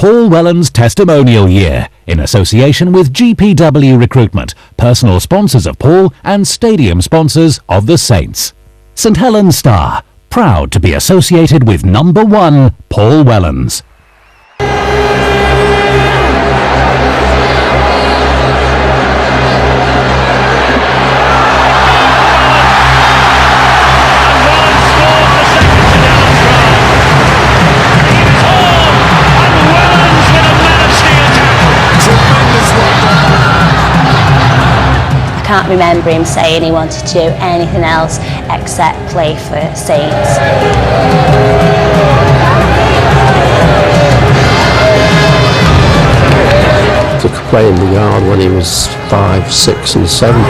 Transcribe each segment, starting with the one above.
Paul Wellen's Testimonial Year, in association with GPW Recruitment, personal sponsors of Paul and stadium sponsors of the Saints. St Helens Star, proud to be associated with number 1 Paul Wellens. I can't remember him saying he wanted to do anything else except play for Saints. Took a play in the yard when he was 5, 6 and 7.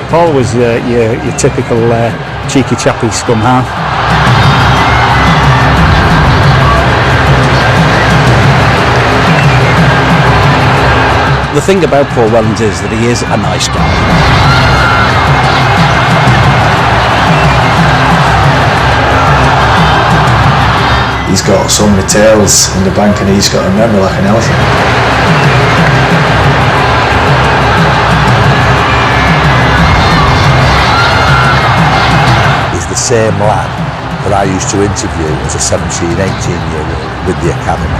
Paul was your typical cheeky chappy scum half. The thing about Paul Wellens is that he is a nice guy. He's got so many tales in the bank and he's got a memory like an elephant. He's the same lad that I used to interview as a 17, 18-year-old with the academy.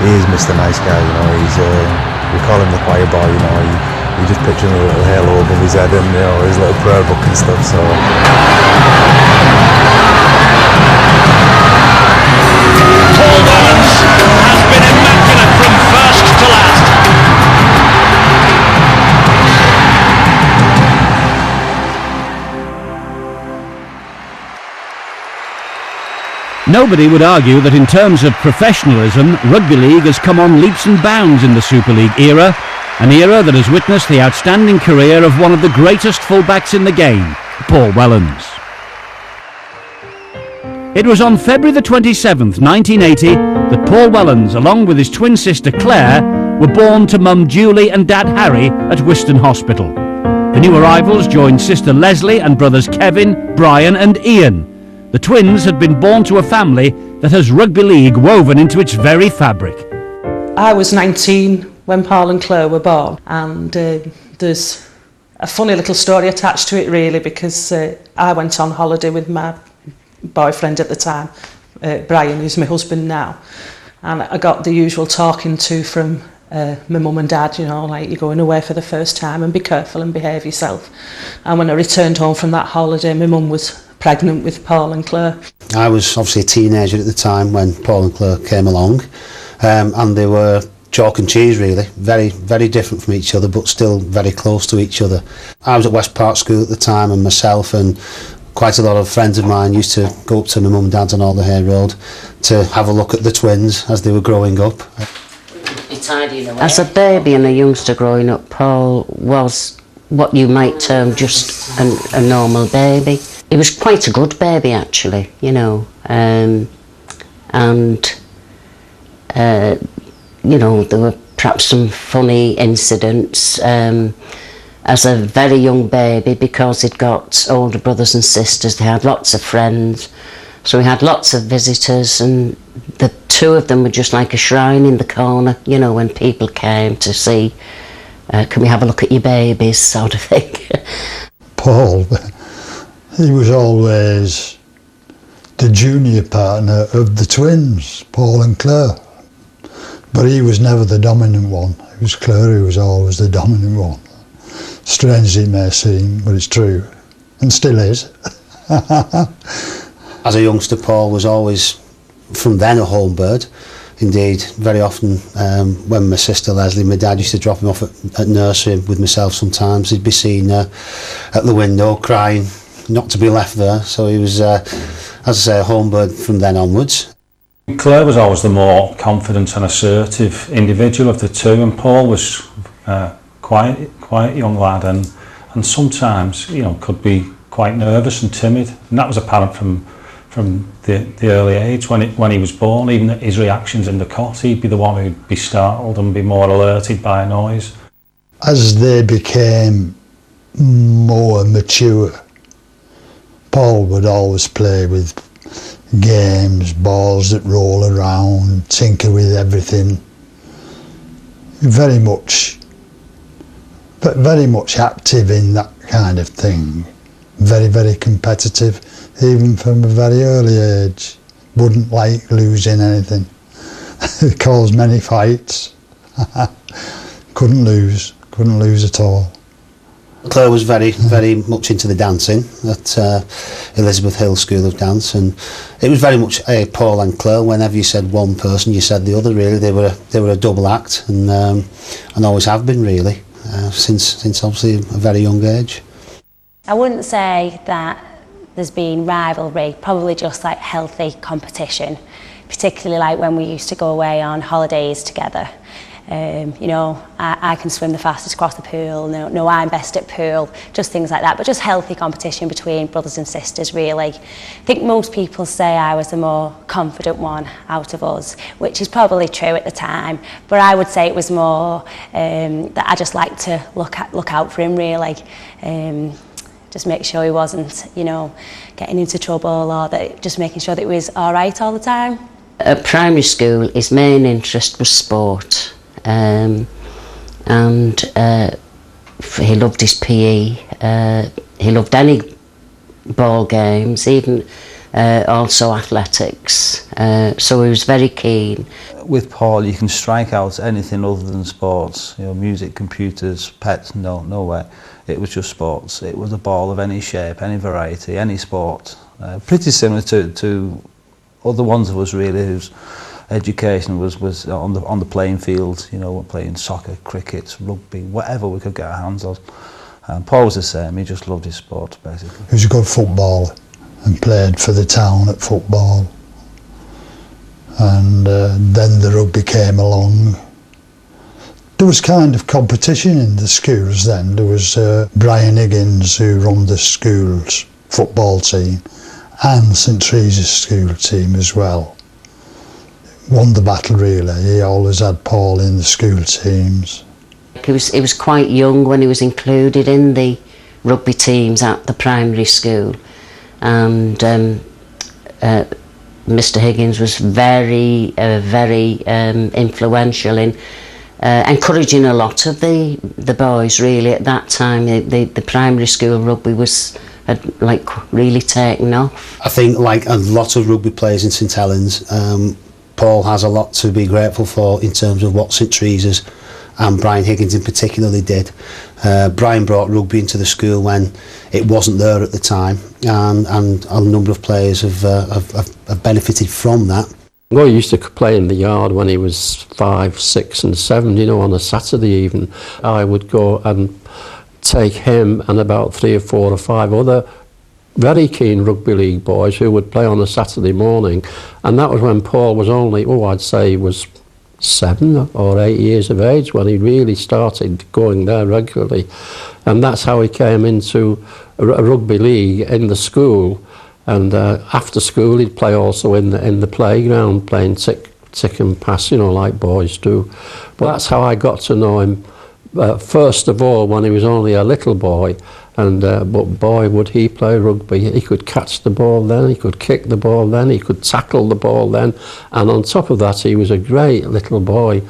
He is Mr. Nice Guy, you know. He's we call him the choir boy, you know. You just picture him with a little halo above his head and, you know, his little prayer book and stuff. So. Paul Wellens has been immaculate from first to last. Nobody would argue that in terms of professionalism, rugby league has come on leaps and bounds in the Super League era, an era that has witnessed the outstanding career of one of the greatest fullbacks in the game, Paul Wellens. It was on February the 27th, 1980, that Paul Wellens, along with his twin sister Claire, were born to Mum Julie and Dad Harry at Whiston Hospital. The new arrivals joined sister Leslie and brothers Kevin, Brian and Ian. The twins had been born to a family that has rugby league woven into its very fabric. I was 19 when Paul and Claire were born, and there's a funny little story attached to it really, because I went on holiday with my boyfriend at the time, Brian, who's my husband now, and I got the usual talking to from my mum and dad, you know, like, you're going away for the first time and be careful and behave yourself. And when I returned home from that holiday, my mum was pregnant with Paul and Claire. I was obviously a teenager at the time when Paul and Claire came along, and they were chalk and cheese really, very, very different from each other but still very close to each other. I was at West Park School at the time, and myself and quite a lot of friends of mine used to go up to my mum and dad's on Alderhay Road to have a look at the twins as they were growing up. As a baby and a youngster growing up, Paul was what you might term just a normal baby. He was quite a good baby actually, you know, and you know, there were perhaps some funny incidents as a very young baby, because he'd got older brothers and sisters. They had lots of friends, so we had lots of visitors, and the two of them were just like a shrine in the corner, you know, when people came to see, can we have a look at your babies, sort of thing. Paul, he was always the junior partner of the twins, Paul and Claire. But he was never the dominant one. It was Claire who was always the dominant one. Strange as it may seem, but it's true. And still is. As a youngster, Paul was always, from then, a home bird. Indeed, very often when my sister Leslie, my dad used to drop him off at nursery with myself sometimes, he'd be seen at the window crying not to be left there. So he was, as I say, a home bird from then onwards. Claire was always the more confident and assertive individual of the two, and Paul was quite young lad, and sometimes, you know, could be quite nervous and timid, and that was apparent from from the early age. When he was born, even his reactions in the cot, he'd be the one who'd be startled and be more alerted by a noise. As they became more mature, Paul would always play with games, balls that roll around, tinker with everything. Very much active in that kind of thing. Very, very competitive, even from a very early age. Wouldn't like losing anything. Caused many fights. Couldn't lose at all. Claire was very, very much into the dancing at Elizabeth Hill School of Dance, and it was very much Paul and Claire. Whenever you said one person, you said the other. Really, they were a double act, and always have been really since obviously a very young age. I wouldn't say that there's been rivalry, probably just like healthy competition, particularly like when we used to go away on holidays together. You know, I can swim the fastest across the pool, no, I'm best at pool, just things like that, but just healthy competition between brothers and sisters, really. I think most people say I was the more confident one out of us, which is probably true at the time, but I would say it was more that I just liked to look out for him, really. Just make sure he wasn't, you know, getting into trouble, or that just making sure that he was all right all the time. At primary school, his main interest was sport. And he loved his PE, he loved any ball games, even also athletics, so he was very keen. With Paul, you can strike out anything other than sports, you know, music, computers, pets, no way. It was just sports. It was a ball of any shape, any variety, any sport. Pretty similar to other ones of us really, whose education was on the playing field, you know, playing soccer, cricket, rugby, whatever we could get our hands on. Paul was the same, he just loved his sport basically. He was a good footballer and played for the town at football. And then the rugby came along. There was kind of competition in the schools then. There was Brian Higgins, who run the school's football team, and St Teresa's school team as well. Won the battle really. He always had Paul in the school teams. He was quite young when he was included in the rugby teams at the primary school, and Mr Higgins was very influential in encouraging a lot of the boys really at that time. The primary school rugby had like really taken off. I think like a lot of rugby players in St Helens, Paul has a lot to be grateful for in terms of what St Teresa's and Brian Higgins in particular did. Brian brought rugby into the school when it wasn't there at the time, and a number of players have benefited from that. Well, he used to play in the yard when he was 5, 6 and 7, you know, on a Saturday evening. I would go and take him and about 3 or 4 or 5 other very keen rugby league boys who would play on a Saturday morning, and that was when Paul was only, I'd say he was 7 or 8 years of age when he really started going there regularly, and that's how he came into a rugby league in the school. And after school he'd play also in the playground, playing tick and pass, you know, like boys do. But that's how I got to know him, first of all when he was only a little boy. And but boy would he play rugby. He could catch the ball then, he could kick the ball then, he could tackle the ball then, and on top of that he was a great little boy,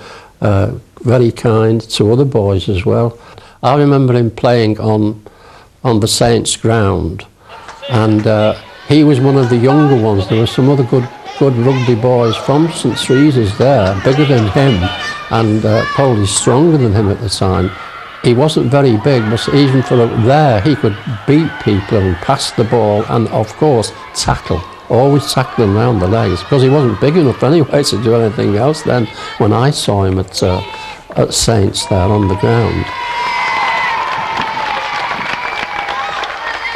very kind to other boys as well. I remember him playing on the Saints ground, and he was one of the younger ones. There were some other good rugby boys from St Teresa's there, bigger than him, and probably stronger than him at the time. He wasn't very big, but even for there, he could beat people and pass the ball and, of course, tackle. Always tackling around the legs, because he wasn't big enough anyway to do anything else then when I saw him at Saints there on the ground.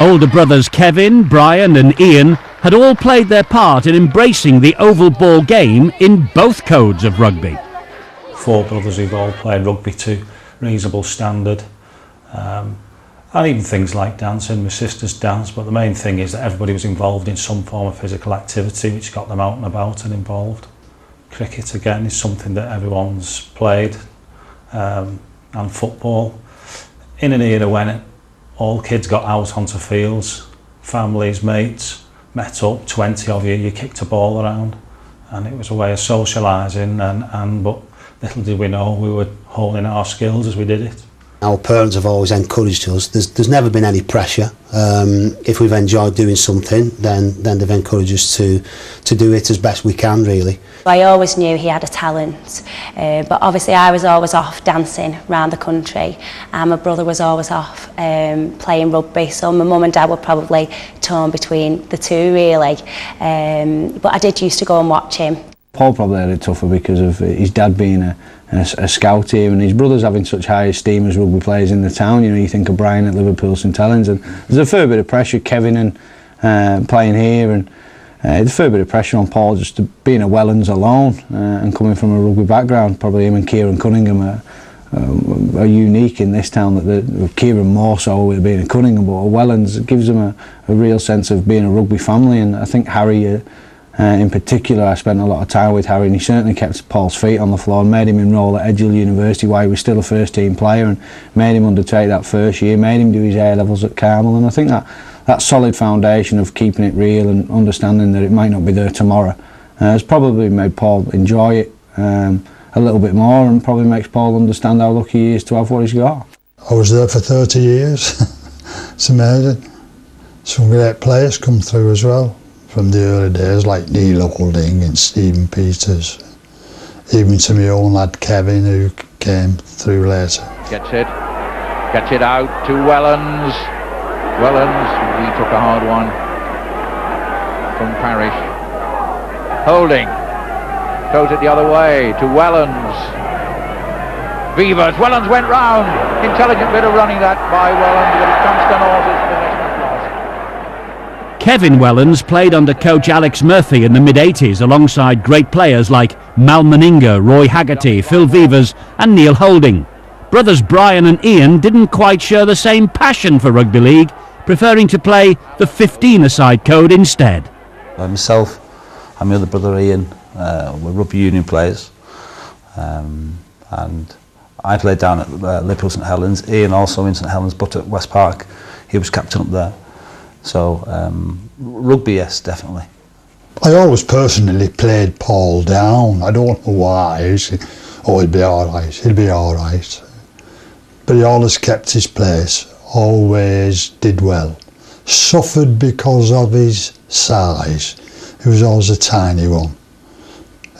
Older brothers Kevin, Brian and Ian had all played their part in embracing the oval ball game in both codes of rugby. 4 brothers who've all played rugby to reasonable standard, And even things like dancing, my sisters danced, but the main thing is that everybody was involved in some form of physical activity which got them out and about and involved. Cricket again is something that everyone's played, and football. In an era when all kids got out onto fields, families, mates, met up, 20 of you kicked a ball around, and it was a way of socialising, but little did we know we were honing our skills as we did it. Our parents have always encouraged us. There's never been any pressure. If we've enjoyed doing something, then they've encouraged us to do it as best we can, really. I always knew he had a talent, but obviously I was always off dancing around the country, and my brother was always off playing rugby, so my mum and dad were probably torn between the two, really. But I did used to go and watch him. Paul probably had it tougher because of his dad being a scout here, and his brothers having such high esteem as rugby players in the town. You know, you think of Brian at Liverpool, St Helens, and there's a fair bit of pressure. Kevin and playing here, and there's a fair bit of pressure on Paul just to being a Wellens alone and coming from a rugby background. Probably him and Kieran Cunningham are unique in this town. That Kieran more so with being a Cunningham, but a Wellens gives them a real sense of being a rugby family. And I think Harry. In particular, I spent a lot of time with Harry, and he certainly kept Paul's feet on the floor and made him enrol at Edgehill University while he was still a first team player, and made him undertake that first year, made him do his A-levels at Carmel. And I think that solid foundation of keeping it real and understanding that it might not be there tomorrow has probably made Paul enjoy it a little bit more, and probably makes Paul understand how lucky he is to have what he's got. I was there for 30 years. It's amazing. Some great players come through as well from the early days, like Neil Holding and Stephen Peters, even to my own lad Kevin, who came through later. Gets it out to Wellens. He took a hard one from Parrish. Holding, throws it the other way to Wellens. Vivers, Wellens went round. Intelligent bit of running that by Wellens, but it comes to naught. Kevin Wellens played under coach Alex Murphy in the mid-80s alongside great players like Mal Meninga, Roy Haggerty, Phil Vivers and Neil Holding. Brothers Brian and Ian didn't quite share the same passion for rugby league, preferring to play the 15-a-side code instead. Myself and my other brother Ian were rugby union players, and I played down at Liverpool St Helens. Ian also in St Helens, but at West Park he was captain up there. So rugby, yes, definitely. I always personally played Paul down. I don't know why. He'd be all right. But he always kept his place, always did well. Suffered because of his size. He was always a tiny one.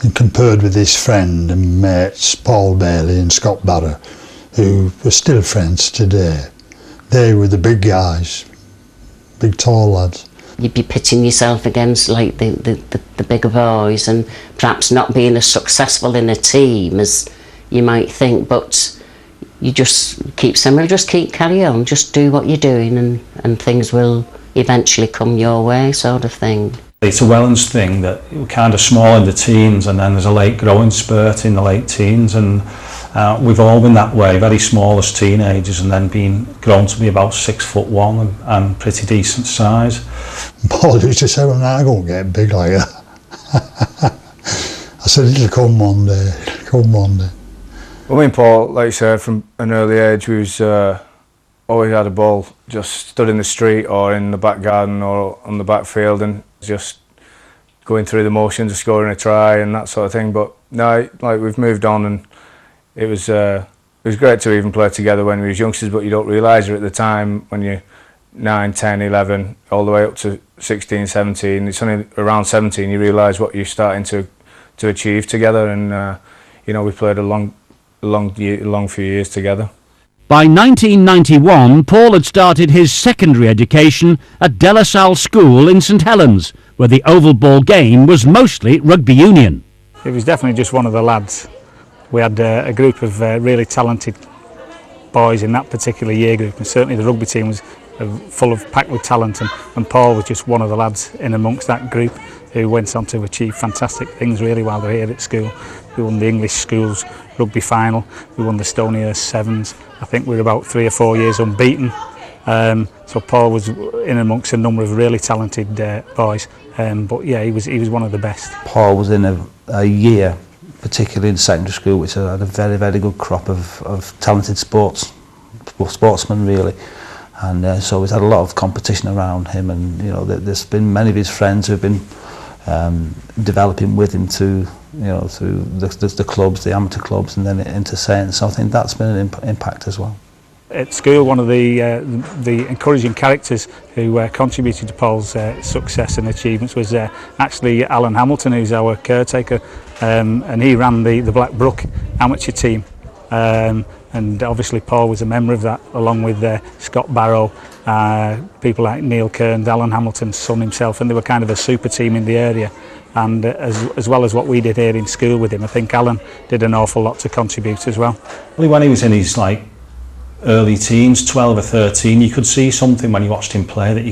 And compared with his friend and mates, Paul Bailey and Scott Barra, who were still friends today, they were the big guys. Big tall lads. You'd be pitting yourself against like the bigger boys, and perhaps not being as successful in a team as you might think, but you just keep saying, well, just carry on, just do what you're doing, and things will eventually come your way, sort of thing. It's a Wellens thing that we're kind of small in the teens, and then there's a late growing spurt in the late teens, and we've all been that way, very small as teenagers, and then grown to be about 6'1" and pretty decent size. Paul used to say, well, now I'm going to get big like that. I said, it'll come one day, Well, me and Paul, like you said, from an early age, we was always had a ball, just stood in the street or in the back garden or on the back field, and just going through the motions of scoring a try and that sort of thing. But no, like we've moved on, and it was great to even play together when we was youngsters, but you don't realise it at the time when you're 9, 10, 11, all the way up to 16, 17. It's only around 17 you realise what you're starting to achieve together, and we played a long few years together. By 1991, Paul had started his secondary education at De La Salle School in St Helens, where the oval ball game was mostly rugby union. It was definitely just one of the lads. We had a group of really talented boys in that particular year group, and certainly the rugby team was packed with talent, and Paul was just one of the lads in amongst that group who went on to achieve fantastic things really while they were here at school. We won the English schools rugby final, we won the Stonyhurst Sevens. I think we were about 3 or 4 years unbeaten So Paul was in amongst a number of really talented boys, but yeah, he was one of the best. Paul was in a year, particularly in secondary school, which had a very, very good crop of talented sportsmen really, and so he's had a lot of competition around him, and you know there's been many of his friends who've been developing with him through the clubs, the amateur clubs, and then into Saints. So I think that's been an impact as well. At school, one of the encouraging characters who contributed to Paul's success and achievements was actually Alan Hamilton, who's our caretaker, and he ran the Black Brook amateur team, and obviously Paul was a member of that, along with Scott Barrow, people like Neil Kearns, Alan Hamilton's son himself, and they were kind of a super team in the area. And as well as what we did here in school with him, I think Alan did an awful lot to contribute as well. When he was in his early teens, 12 or 13, you could see something when you watched him play that you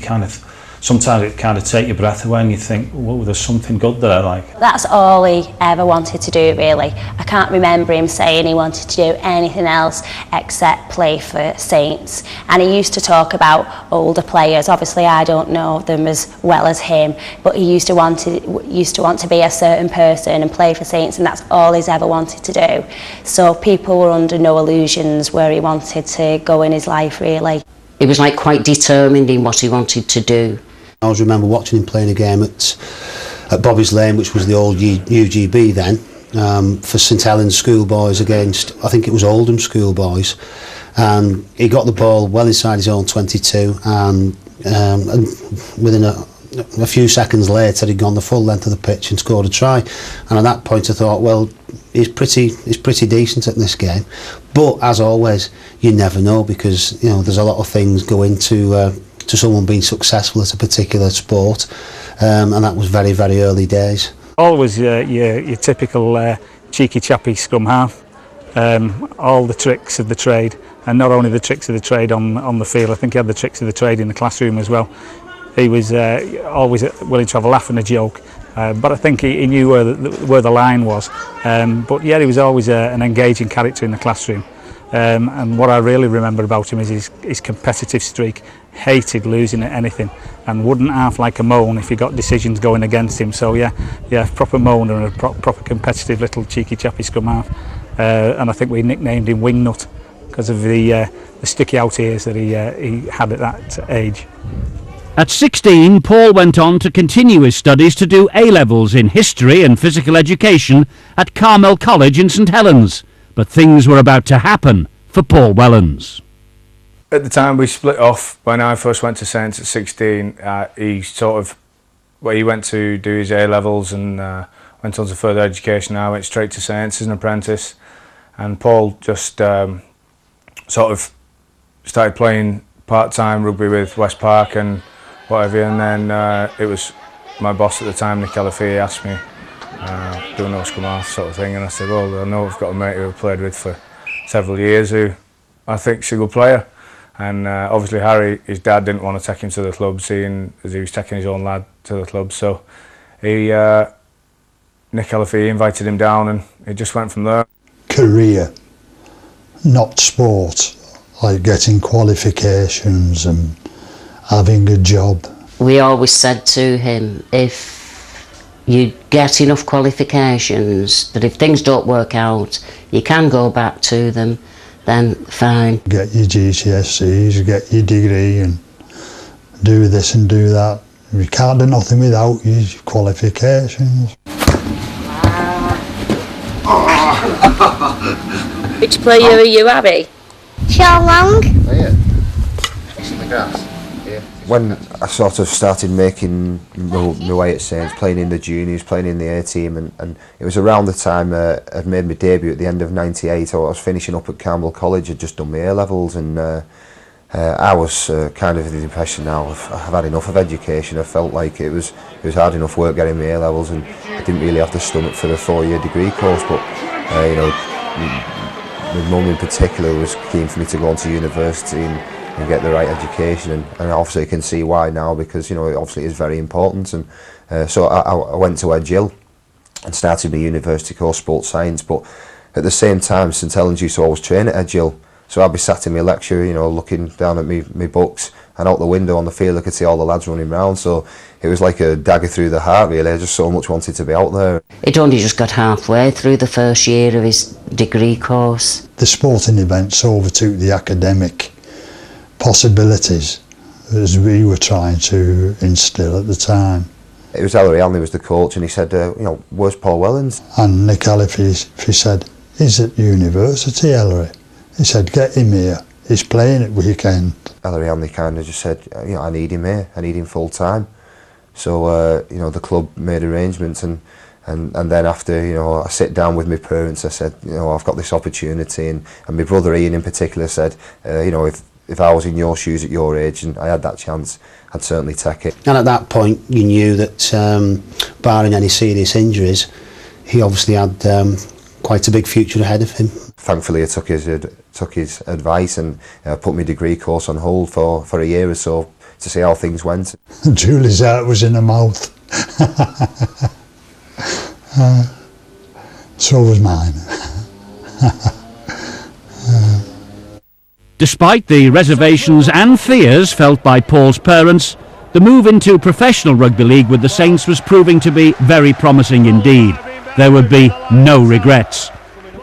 sometimes it kind of take your breath away and you think, whoa, there's something good there. That's all he ever wanted to do, really. I can't remember him saying he wanted to do anything else except play for Saints. And he used to talk about older players. Obviously, I don't know them as well as him, but he used to want to be a certain person and play for Saints, and that's all he's ever wanted to do. So people were under no illusions where he wanted to go in his life, really. He was quite determined in what he wanted to do. I always remember watching him playing a game at Bobby's Lane, which was the old UGB then, for St Helens schoolboys against, I think it was Oldham schoolboys, and he got the ball well inside his own 22, and within a few seconds later he'd gone the full length of the pitch and scored a try. And at that point I thought, well, he's pretty decent at this game. But as always, you never know, because there's a lot of things go into to someone being successful at a particular sport, and that was very, very early days. Always your typical cheeky chappy scrum half, all the tricks of the trade, and not only the tricks of the trade on the field, I think he had the tricks of the trade in the classroom as well. He was always willing to have a laugh and a joke, but I think he knew where the line was. But yeah, he was always an engaging character in the classroom. And what I really remember about him is his competitive streak. Hated losing at anything, and wouldn't half like a moan if he got decisions going against him. So yeah, proper moaner and a proper competitive little cheeky chappy scrum half. And I think we nicknamed him Wingnut because of the sticky out ears that he had at that age. At 16, Paul went on to continue his studies to do A-levels in history and physical education at Carmel College in St Helens. But things were about to happen for Paul Wellens. At the time we split off, when I first went to Saints at 16, he went to do his A-levels and went on to further education. I went straight to Saints as an apprentice, and Paul just started playing part-time rugby with West Park and whatever, and then it was my boss at the time, Nick Elafie, asked me, do a no scrum half sort of thing, and I said, well, I know I've got a mate who I've played with for several years who I think's a good player. And obviously Harry, his dad, didn't want to take him to the club, seeing as he was taking his own lad to the club. So Nick Elafie invited him down, and it just went from there. Career, not sport, like getting qualifications and having a job. We always said to him, if you get enough qualifications, that if things don't work out, you can go back to them, then fine. Get your GCSEs, get your degree and do this and do that. You can't do nothing without your qualifications. Which player are you, Abby? Sean Long. Oh yeah. Fixing the grass. Yeah. When I sort of started making my way at Saints, playing in the juniors, playing in the A team, and it was around the time I'd made my debut at the end of '98. I was finishing up at Carmel College. I'd just done my A levels, and I was kind of the impression now I've had enough of education. I felt like it was hard enough work getting my A levels, and I didn't really have the stomach for the 4-year degree course. But my mum in particular was keen for me to go on to university and get the right education, and obviously I can see why now, because obviously it is very important. And so I went to Edgill and started my university course, sports science. But at the same time, St Helens used to always train at Edgill, So I'd be sat in my lecture, you know, looking down at me books, and out the window on the field I could see all the lads running round. So it was like a dagger through the heart, really. I just so much wanted to be out there. He'd only just got halfway through the first year of his degree course. The sporting events overtook the academic possibilities as we were trying to instil at the time. It was Ellery Hanley was the coach, and he said, you know, where's Paul Wellens? And Nick Ellery, he said, he's at university, Ellery. He said, get him here, he's playing at weekend. Ellery Hanley kind of just said, you know, I need him here, I need him full time. So, you know, the club made arrangements, and then after, you know, I sit down with my parents, I said, you know, I've got this opportunity, and my brother Ian in particular said, you know, if I was in your shoes at your age and I had that chance, I'd certainly take it. And at that point you knew that barring any serious injuries, he obviously had quite a big future ahead of him. Thankfully I took his advice and put my degree course on hold for a year or so to see how things went. Julie's heart was in her mouth. So was mine. Despite the reservations and fears felt by Paul's parents, the move into professional rugby league with the Saints was proving to be very promising indeed. There would be no regrets.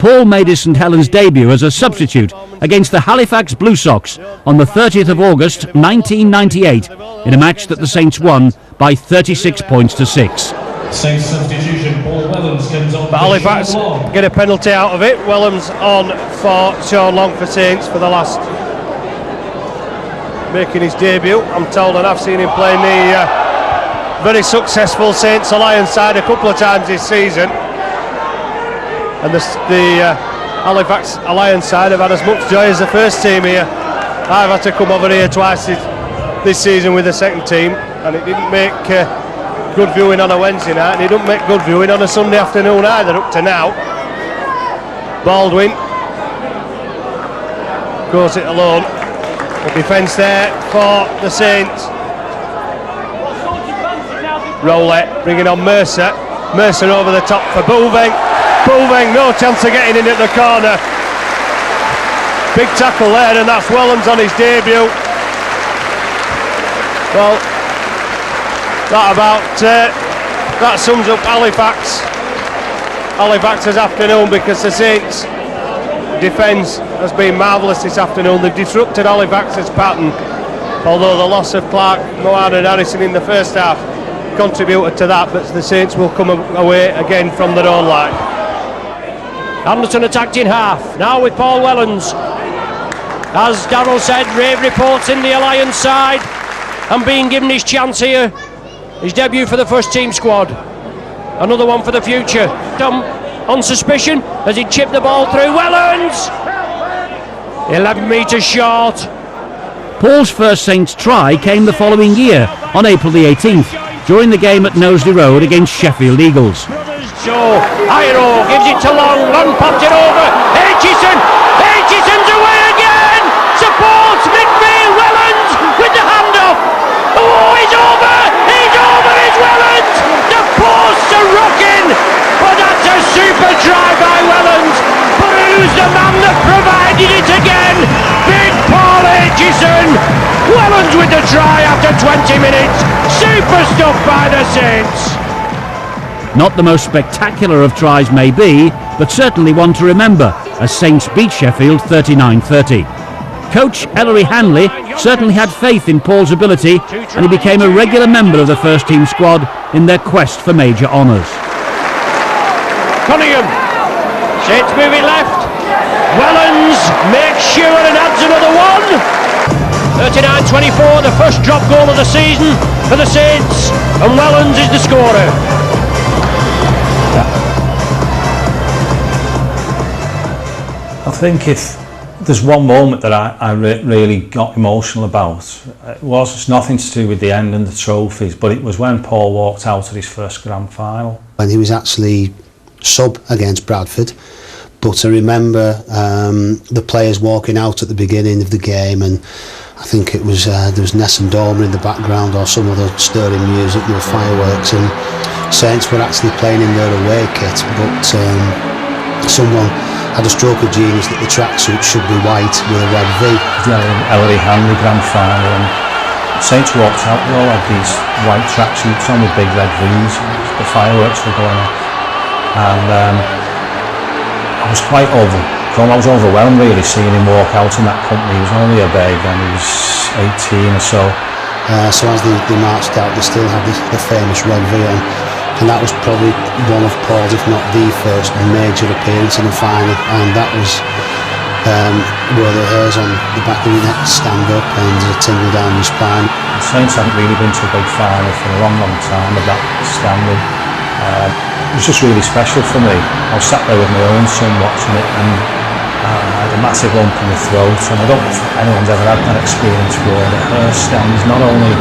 Paul made his St Helens debut as a substitute against the Halifax Blue Sox on the 30th of August 1998 in a match that the Saints won by 36 points to 6. Saints substitution, Paul Wellens comes on. But Halifax get a penalty out of it. Wellens on for Sean Long for Saints for the last, making his debut, I'm told, and I've seen him playing the very successful Saints Alliance side a couple of times this season, and the Halifax Alliance side have had as much joy as the first team here. I've had to come over here twice this season with the second team, and it didn't make good viewing on a Wednesday night, and it doesn't make good viewing on a Sunday afternoon either up to now. Baldwin goes it alone. The defence there for the Saints. Rowlett bringing on Mercer. Mercer over the top for Bouveng. Bouveng, no chance of getting in at the corner. Big tackle there, and that's Wellens on his debut. Well, that sums up Halifax's afternoon, because the Saints' defence has been marvellous this afternoon. They've disrupted Halifax's pattern, although the loss of Clark, Mohan and Harrison in the first half contributed to that, but the Saints will come away again from their own line. Anderson attacked in half, now with Paul Wellens. As Darryl said, rave reports in the Alliance side, and being given his chance here. His debut for the first team squad. Another one for the future. On suspicion as he chipped the ball through. Wellens! 11 metres short. Paul's first Saints try came the following year, on April the 18th, during the game at Knowsley Road against Sheffield Eagles. Joe Iro gives it to Long. Long popped it over. Aitchison's away again! Supports midfield. Wellens with the handoff. Oh, he's over! It's Wellens! The posts are rocking! But that's a super try by Wellens! But who's the man that provided it again? Big Paul Aitchison! Wellens with the try after 20 minutes! Super stuff by the Saints! Not the most spectacular of tries may be, but certainly one to remember, as Saints beat Sheffield 39-30. Coach Ellery Hanley certainly had faith in Paul's ability, and he became a regular member of the first team squad in their quest for major honours. Cunningham, Saints moving left. Wellens makes sure and adds another one. 39-24, the first drop goal of the season for the Saints, and Wellens is the scorer. I think if there's one moment that I really got emotional about, it's nothing to do with the end and the trophies, but it was when Paul walked out at his first grand final. When he was actually sub against Bradford, but I remember the players walking out at the beginning of the game, and I think it was there was Ness and Dormer in the background or some other stirring music, there were fireworks, and Saints were actually playing in their away kit, but someone had a stroke of genius that the tracksuit should be white with a red V. The Ellery Hanley grand final, and Saints walked out, we all had these white tracksuits on with big red V's, the fireworks were going off, and I was quite overcome, I was overwhelmed really seeing him walk out in that company. He was only a babe then, he was 18 or so. So as they marched out, they still had the famous red V on, and that was probably one of Paul's, if not the first major appearance in a final, and that was where the hairs on the back of your neck stand up and tingle down your spine. The Saints hadn't really been to a big final for a long time of that standing. It was just really special for me. I was sat there with my own son watching it, and I had a massive lump in the throat, and I don't think anyone's ever had that experience where the hair stands not only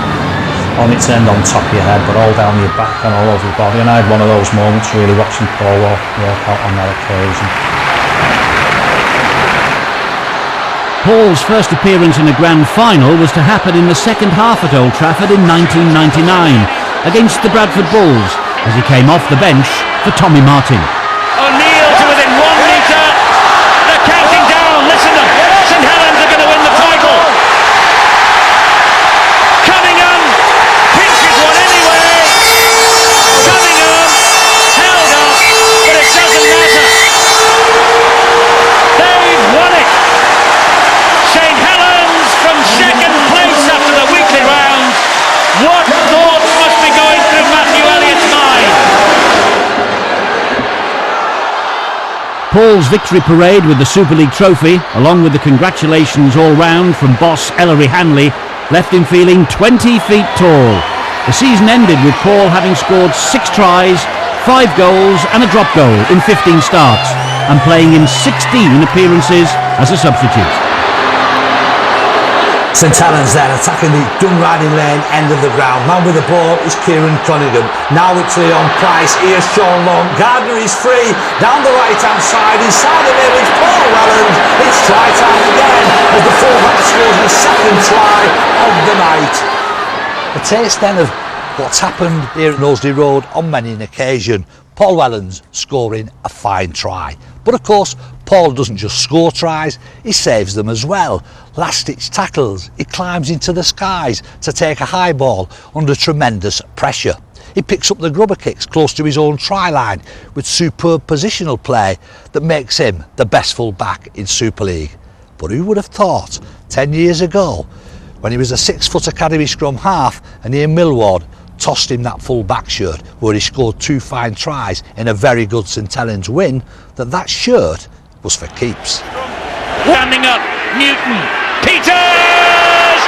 on its end on top of your head, but all down your back and all over your body, and I had one of those moments really watching Paul walk out on that occasion. Paul's first appearance in a grand final was to happen in the second half at Old Trafford in 1999 against the Bradford Bulls, as he came off the bench for Tommy Martin. O'Neill to within 1 metre. They're counting down. Listen to them. St Helens are going to win the title. Cunningham pinches one anyway. Cunningham held up, but it doesn't matter. They've won it. St Helens from second place after the weekly round. What thoughts must be going through Matthew Elliott's mind? Paul's victory parade with the Super League trophy, along with the congratulations all round from boss Ellery Hanley, left him feeling 20 feet tall. The season ended with Paul having scored 6 tries, 5 goals and a drop goal in 15 starts, and playing in 16 appearances as a substitute. St Helens then attacking the gun riding lane end of the ground. Man with the ball is Kieran Cunningham. Now it's Leon Price. Here's Sean Long. Gardner is free. Down the right hand side. Inside the middle is Paul Wellen. It's try time again as the fullback scores the second try of the night. A taste then of what's happened here at Knowsley Road on many an occasion. Paul Wellens scoring a fine try. But of course, Paul doesn't just score tries, he saves them as well. Last-ditch tackles, he climbs into the skies to take a high ball under tremendous pressure. He picks up the grubber kicks close to his own try line with superb positional play that makes him the best full-back in Super League. But who would have thought 10 years ago, when he was a 6-foot academy scrum half and Ian Millward tossed him that full-back shirt where he scored 2 fine tries in a very good St Helens win, that shirt was for keeps. Standing up, Newton, Peters,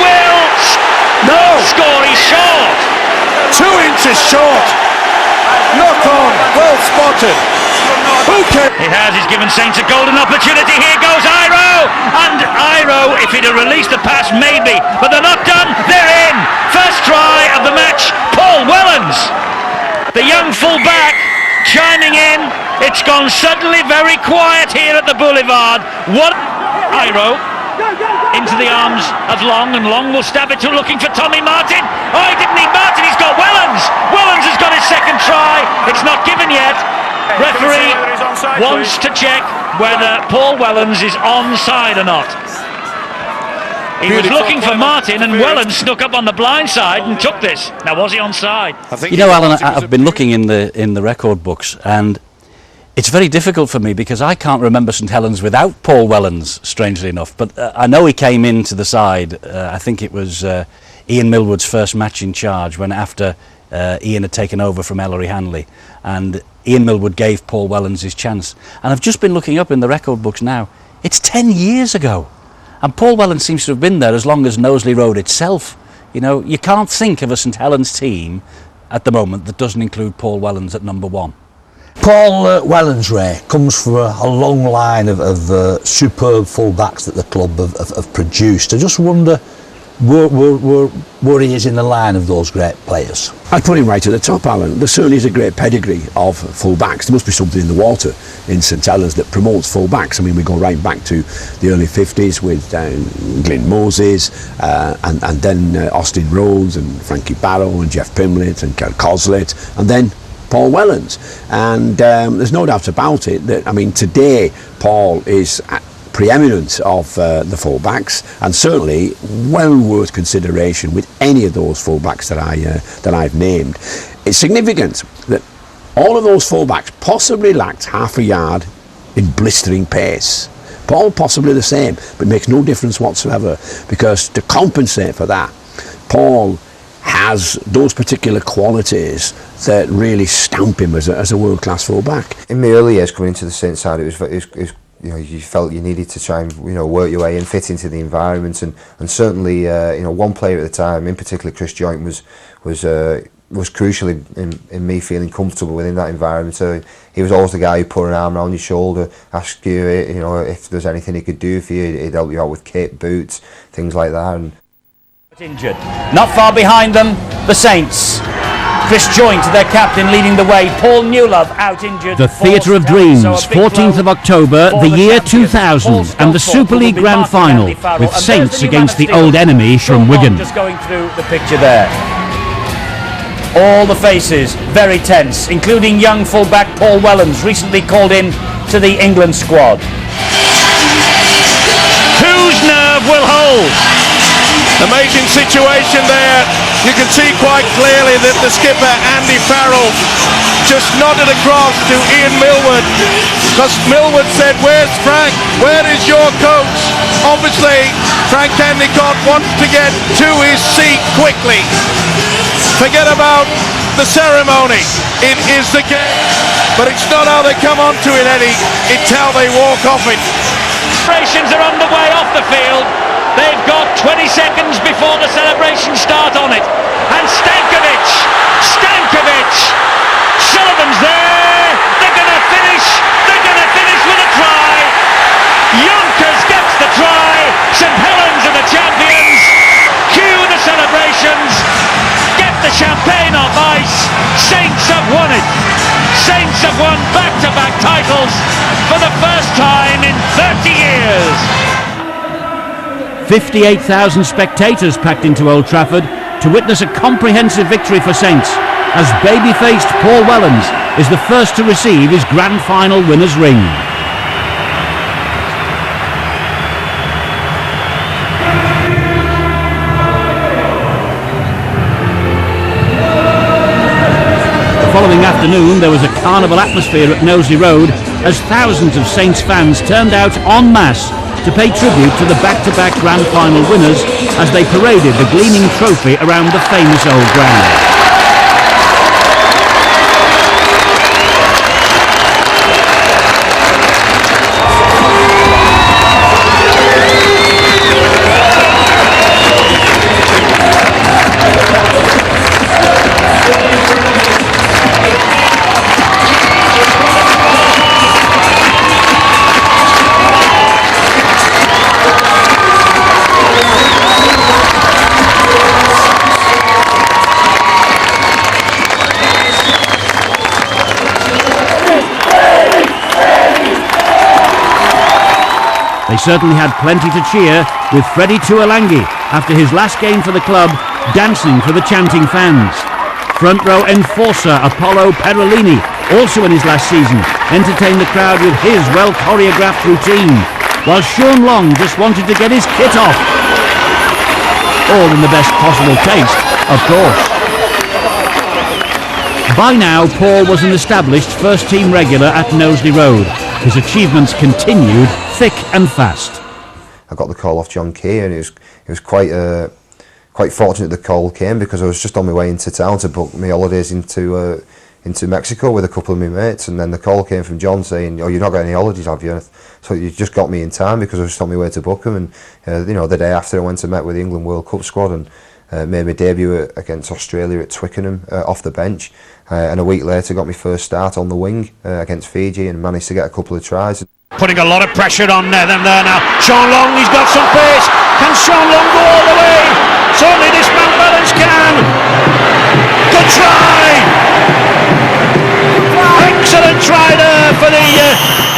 will score, he's short. 2 inches short. Knock on, well spotted. Who cares? It has, he's given Saints a golden opportunity. Here goes Iro, and Iro, if he'd have released the pass, maybe, but they're not done, they're in. First try of the match, Paul Wellens, the young full-back, chiming in. It's gone suddenly very quiet here at the Boulevard. What? Iro into the arms of Long, and Long will stab it to looking for Tommy Martin. Oh, he didn't need Martin, he's got Wellens. Wellens has got his second try. It's not given yet. Referee wants to check whether Paul Wellens is onside or not. He was looking for Martin, and Wellen snuck up on the blind side and took this. Now, was he onside? You know, Alan, I've been looking in the record books, and it's very difficult for me because I can't remember St Helens without Paul Wellens, strangely enough. But I know he came into the side. I think it was Ian Millward's first match in charge, when after Ian had taken over from Ellery Hanley, and Ian Millward gave Paul Wellens his chance. And I've just been looking up in the record books now. It's 10 years ago. And Paul Wellens seems to have been there as long as Knowsley Road itself. You know, you can't think of a St Helens team at the moment that doesn't include Paul Wellens at number 1. Paul Wellens, Ray, comes from a long line of superb full-backs that the club have produced. I just wonder where he is in the line of those great players. I'd put him right at the top, Alan. There certainly is a great pedigree of full-backs. There must be something in the water in St Helens that promotes full-backs. I mean, we go right back to the early 50s with Glyn Moses and then Austin Rhodes and Frankie Barrow and Jeff Pimlett and Kel Coslett, and then Paul Wellens. And there's no doubt about it that, I mean, today Paul is preeminent of the full-backs, and certainly well worth consideration with any of those full-backs that I've named. It's significant that all of those full-backs possibly lacked half a yard in blistering pace. Paul possibly the same, but it makes no difference whatsoever, because to compensate for that, Paul has those particular qualities that really stamp him as a world-class full-back. In my early years coming into the Saints side, it was you know, you felt you needed to try and, you know, work your way and fit into the environment, and certainly you know, one player at the time, in particular Chris Joint, was crucial in me feeling comfortable within that environment. So he was always the guy who put an arm around your shoulder, asked you, you know, if there's anything he could do for you. He'd help you out with kit, boots, things like that. And injured. Not far behind them, the Saints. Chris Joint, their captain, leading the way. Paul Newlove out injured. The Theatre of Dreams, 14th of October, the year 2000, and the Super League Grand Final, with Saints against the old enemy from Wigan. Just going through the picture there. All the faces very tense, including young fullback Paul Wellens, recently called in to the England squad. Whose nerve will hold? Amazing situation there. You can see quite clearly that the skipper, Andy Farrell, just nodded across to Ian Millward, because Millward said, "Where's Frank? Where is your coach?" Obviously, Frank Endicott wants to get to his seat quickly. Forget about the ceremony. It is the game. But it's not how they come onto it, Eddie. It's how they walk off it. Celebrations are underway off the field. They've got 20 seconds before the celebrations start on it. And Stankovic! Sullivan's there! They're going to finish! With a try! Yonkers gets the try! St Helens are the champions! Cue the celebrations! Get the champagne off ice! Saints have won it! Saints have won back-to-back titles for the first time in 30 years! 58,000 spectators packed into Old Trafford to witness a comprehensive victory for Saints, as baby-faced Paul Wellens is the first to receive his grand final winner's ring. The following afternoon there was a carnival atmosphere at Knowsley Road as thousands of Saints fans turned out en masse to pay tribute to the back-to-back grand final winners as they paraded the gleaming trophy around the famous old ground. They certainly had plenty to cheer, with Freddie Tuolangi, after his last game for the club, dancing for the chanting fans. Front row enforcer Apollo Perolini, also in his last season, entertained the crowd with his well-choreographed routine, while Sean Long just wanted to get his kit off. All in the best possible taste, of course. By now, Paul was an established first-team regular at Knowsley Road. His achievements continued thick and fast. I got the call off John Key, and it was quite fortunate the call came, because I was just on my way into town to book my holidays into Mexico with a couple of my mates, and then the call came from John saying, "Oh, you've not got any holidays, have you?" So you just got me in time, because I was just on my way to book them, and you know, the day after I went and met with the England World Cup squad and made my debut against Australia at Twickenham off the bench, and a week later got my first start on the wing against Fiji and managed to get a couple of tries. Putting a lot of pressure on them there now. Sean Long, he's got some pace. Can Sean Long go all the way? Certainly this man Wellens can. Good try. Excellent try there for the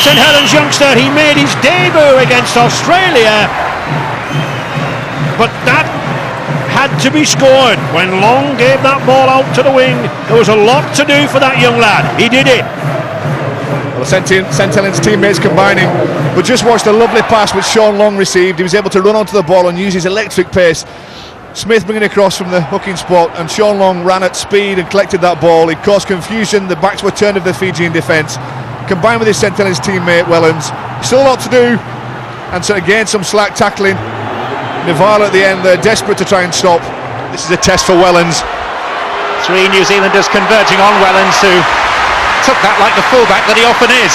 St Helens youngster. He made his debut against Australia, but that had to be scored. When Long gave that ball out to the wing, there was a lot to do for that young lad. He did it. Well, St Helens teammates combining, but just watch the lovely pass which Sean Long received. He was able to run onto the ball and use his electric pace. Smith bringing across from the hooking spot, and Sean Long ran at speed and collected that ball. It caused confusion. The backs were turned of the Fijian defence. Combined with his St Helens teammate Wellens, still a lot to do, and so again some slack tackling. Naval at the end, they're desperate to try and stop. This is a test for Wellens. 3 New Zealanders converging on Wellens, who took that like the fullback that he often is.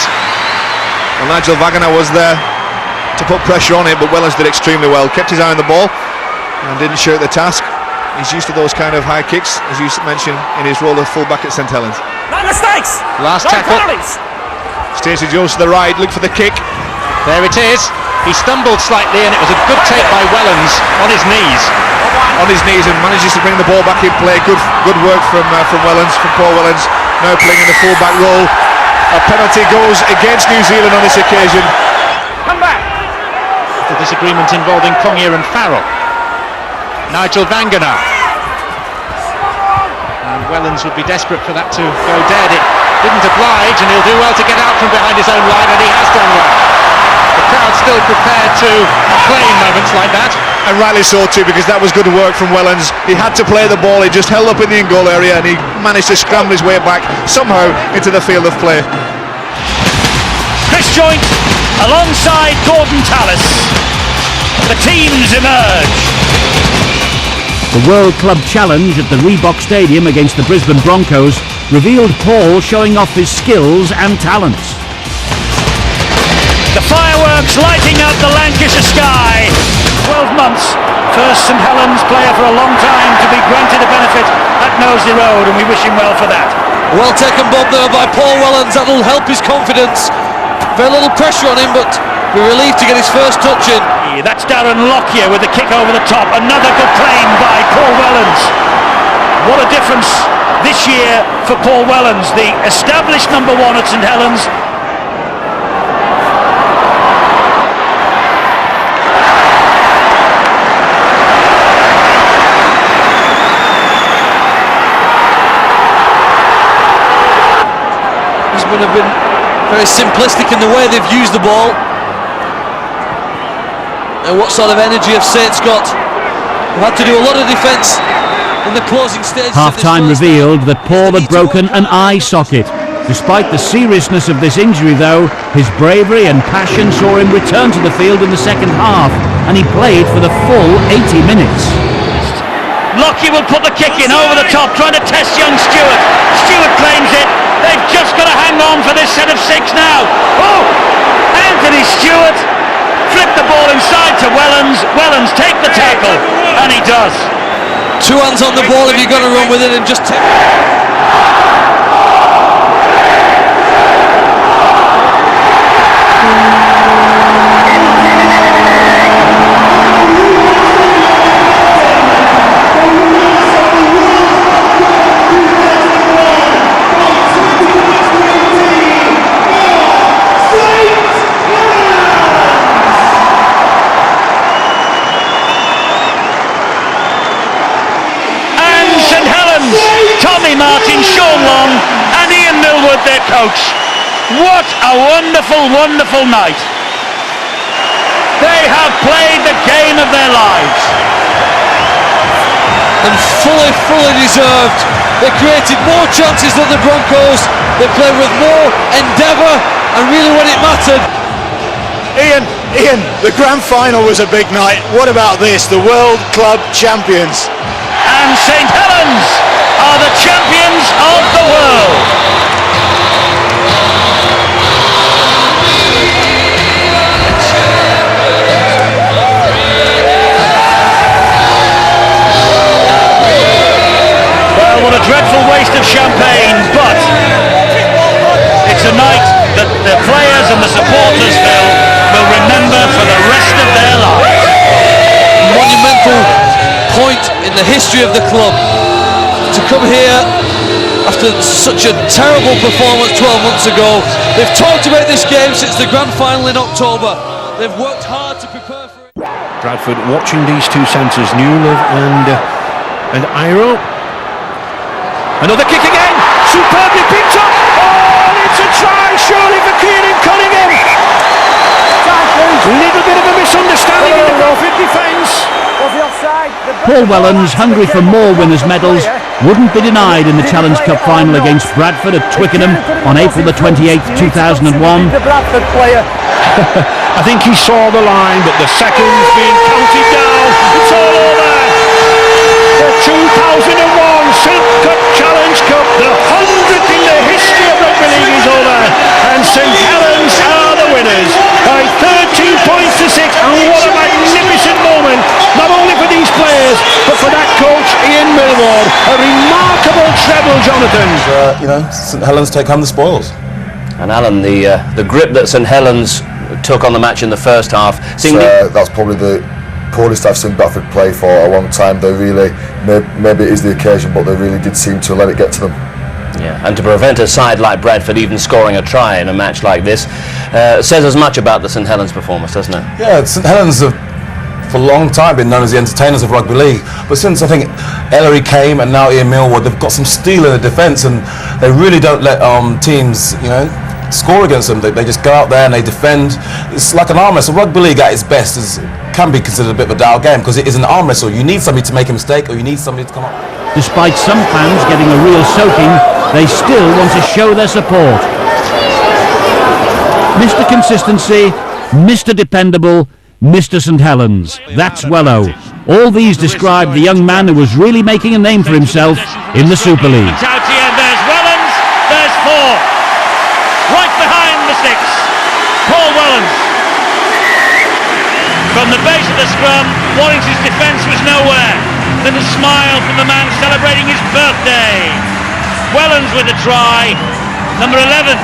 Well, Nigel Wagner was there to put pressure on it, but Wellens did extremely well. Kept his eye on the ball and didn't shirk the task. He's used to those kind of high kicks, as you mentioned, in his role of fullback at St Helens. No mistakes. Last tackle. Stacey Jones to the right, look for the kick. There it is. He stumbled slightly, and it was a good take by Wellens on his knees. On his knees, and manages to bring the ball back in play. Good work from Wellens, from Paul Wellens. Now playing in the full-back role. A penalty goes against New Zealand on this occasion. Come back. The disagreement involving Congier and Farrell. Nigel Wangenaar. And Wellens would be desperate for that to go dead. It didn't oblige, and he'll do well to get out from behind his own line, and he has done well. The crowd still prepared to acclaim moments like that. And rightly so too, because that was good work from Wellens. He had to play the ball, he just held up in the in-goal area, and he managed to scramble his way back somehow into the field of play. Chris Joint alongside Gordon Tallis. The teams emerge. The World Club Challenge at the Reebok Stadium against the Brisbane Broncos revealed Paul showing off his skills and talents. The fireworks lighting up the Lancashire sky. 12 months, first St Helens player for a long time to be granted a benefit at Knowsley Road, and we wish him well for that. Well taken Bob there by Paul Wellens. That'll help his confidence. Very little pressure on him, but we're relieved to get his first touch in. That's Darren Lockyer with the kick over the top. Another good claim by Paul Wellens. What a difference this year for Paul Wellens, the established number 1 at St Helens. Brisbane have been very simplistic in the way they've used the ball. And what sort of energy have Saints got? They've had to do a lot of defence in the closing stages. Half-time revealed that Paul had broken an eye socket. Despite the seriousness of this injury though, his bravery and passion saw him return to the field in the second half, and he played for the full 80 minutes. Lockyer will put the kick in over the top, trying to test young Stewart. Stewart claims it. They've just got to hang on for this set of 6 now. Oh! Anthony Stewart flipped the ball inside to Wellens. Wellens take the tackle, and he does. 2 hands on the ball if you're going to run with it, and just take. Martin, Sean Long and Ian Millwood, their coach. What a wonderful, wonderful night. They have played the game of their lives. And fully deserved. They created more chances than the Broncos. They played with more endeavour, and really when it mattered. Ian, the grand final was a big night. What about this? The World Club Champions. And St Helens are the champions of the world. Well, what a dreadful waste of champagne, but it's a night that the players and the supporters will remember for the rest of their lives. Monumental point in the history of the club. To come here after such a terrible performance 12 months ago. They've talked about this game since the grand final in October. They've worked hard to prepare for it. Bradford watching these two centres, Newlove and And Iro. Another kick again. Superbly picked up. Oh, and it's a try, surely, for Kieran Cunningham. Little bit of a misunderstanding in the Crawford defence. Paul Wellens, hungry for more winners' medals, wouldn't be denied in the Challenge Cup final against Bradford at Twickenham on April the 28th, 2001. I think he saw the line, but the seconds being counted down. It's all over. The 2001 Silk Cup Challenge Cup, the 100th in the history of rugby league, is over, and St Helens are the winners by 13 points to 6. And what a magnificent moment, not only for these players, but for that coach Ian Millward. A remarkable treble, Jonathan. St Helens take home the spoils. And Alan, the grip that St Helens took on the match in the first half. That's probably the poorest I've seen Bradford play for a long time. They really, maybe it is the occasion, but they really did seem to let it get to them. Yeah, and to prevent a side like Bradford even scoring a try in a match like this says as much about the St Helens performance, doesn't it? Yeah, St Helens have for a long time been known as the entertainers of rugby league, but since I think Ellery came and now Ian Millward, they've got some steel in the defence, and they really don't let teams, score against them. They just go out there and they defend. It's like an arm wrestle. Rugby league at its best can be considered a bit of a dour game because it is an arm wrestle. You need somebody to make a mistake, or you need somebody to come up. Despite some fans getting a real soaking, they still want to show their support. Mr. Consistency, Mr. Dependable, Mr. St Helens. That's Wello. All these describe the young man who was really making a name for himself in the Super League. It's out here, there's Wellens, there's 4. Right behind the sticks, Paul Wellens. From the base of the scrum, Warrington's defence was nowhere. Then a smile from the man celebrating his birthday. Wellens with a try, number 11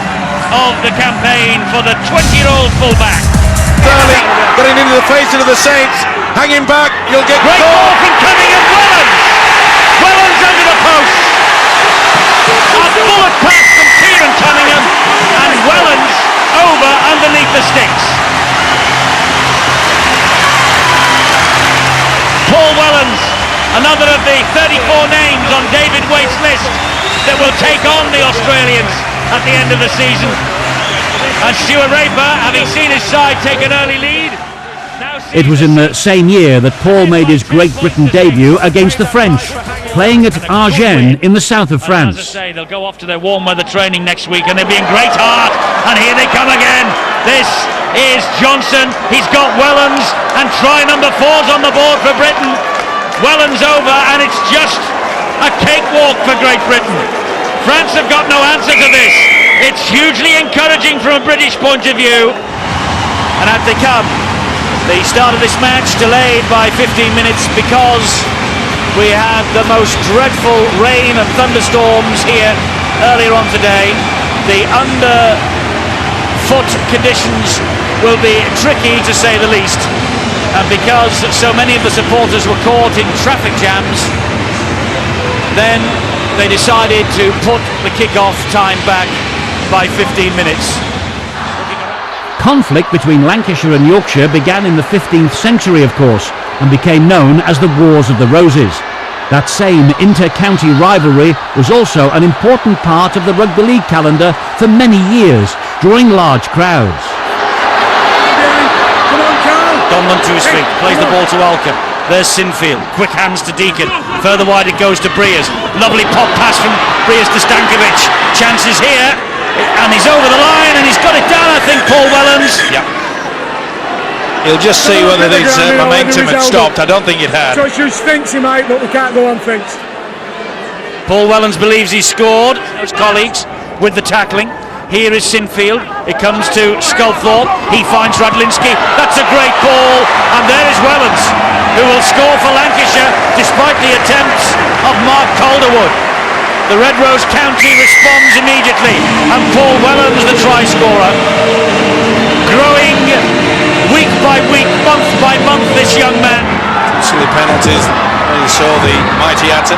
of the campaign for the 20-year-old fullback. Burley getting into the face of the Saints, hanging back, you'll get great ball from Cunningham. Wellens under the post. A bullet pass from Kieran Cunningham, and Wellens over underneath the sticks. Paul Wellens, another of the 34 names on David Waite's list that will take on the Australians at the end of the season. And Stuart Raper, having seen his side take an early lead. It was in the same year that Paul made his Great Britain debut against the French, playing at Agen in the south of France. As I say, they'll go off to their warm weather training next week, and they'll be in great heart. And here they come again. This is Johnson. He's got Wellens, and try number 4's on the board for Britain. Wellens over, and it's just a cakewalk for Great Britain. France have got no answer to this. It's hugely encouraging from a British point of view. And out they come. The start of this match delayed by 15 minutes because we had the most dreadful rain and thunderstorms here earlier on today. The underfoot conditions will be tricky, to say the least. And because so many of the supporters were caught in traffic jams, then they decided to put the kick-off time back by 15 minutes. Conflict between Lancashire and Yorkshire began in the 15th century, of course, and became known as the Wars of the Roses. That same inter-county rivalry was also an important part of the rugby league calendar for many years, drawing large crowds. Donlan to his feet, plays the ball to Alcott. There's Sinfield, quick hands to Deacon. Further wide it goes to Breers. Lovely pop pass from Breers to Stankovic. Chances here, and he's over the line, and he's got it down, I think, Paul Wellens. Yeah. He'll just see whether his momentum had stopped. I don't think it had. So it's just Finksy, mate, but we can't go on Finks. Paul Wellens believes he scored. His colleagues with the tackling. Here is Sinfield. It comes to Sculthorpe. He finds Radlinski. That's a great ball. And there is Wellens, who will score for Lancashire despite the attempts of Mark Calderwood. The Red Rose County responds immediately. And Paul Wellens, the try scorer, growing week by week, month by month, this young man. Silly penalties. You saw the mighty Atten.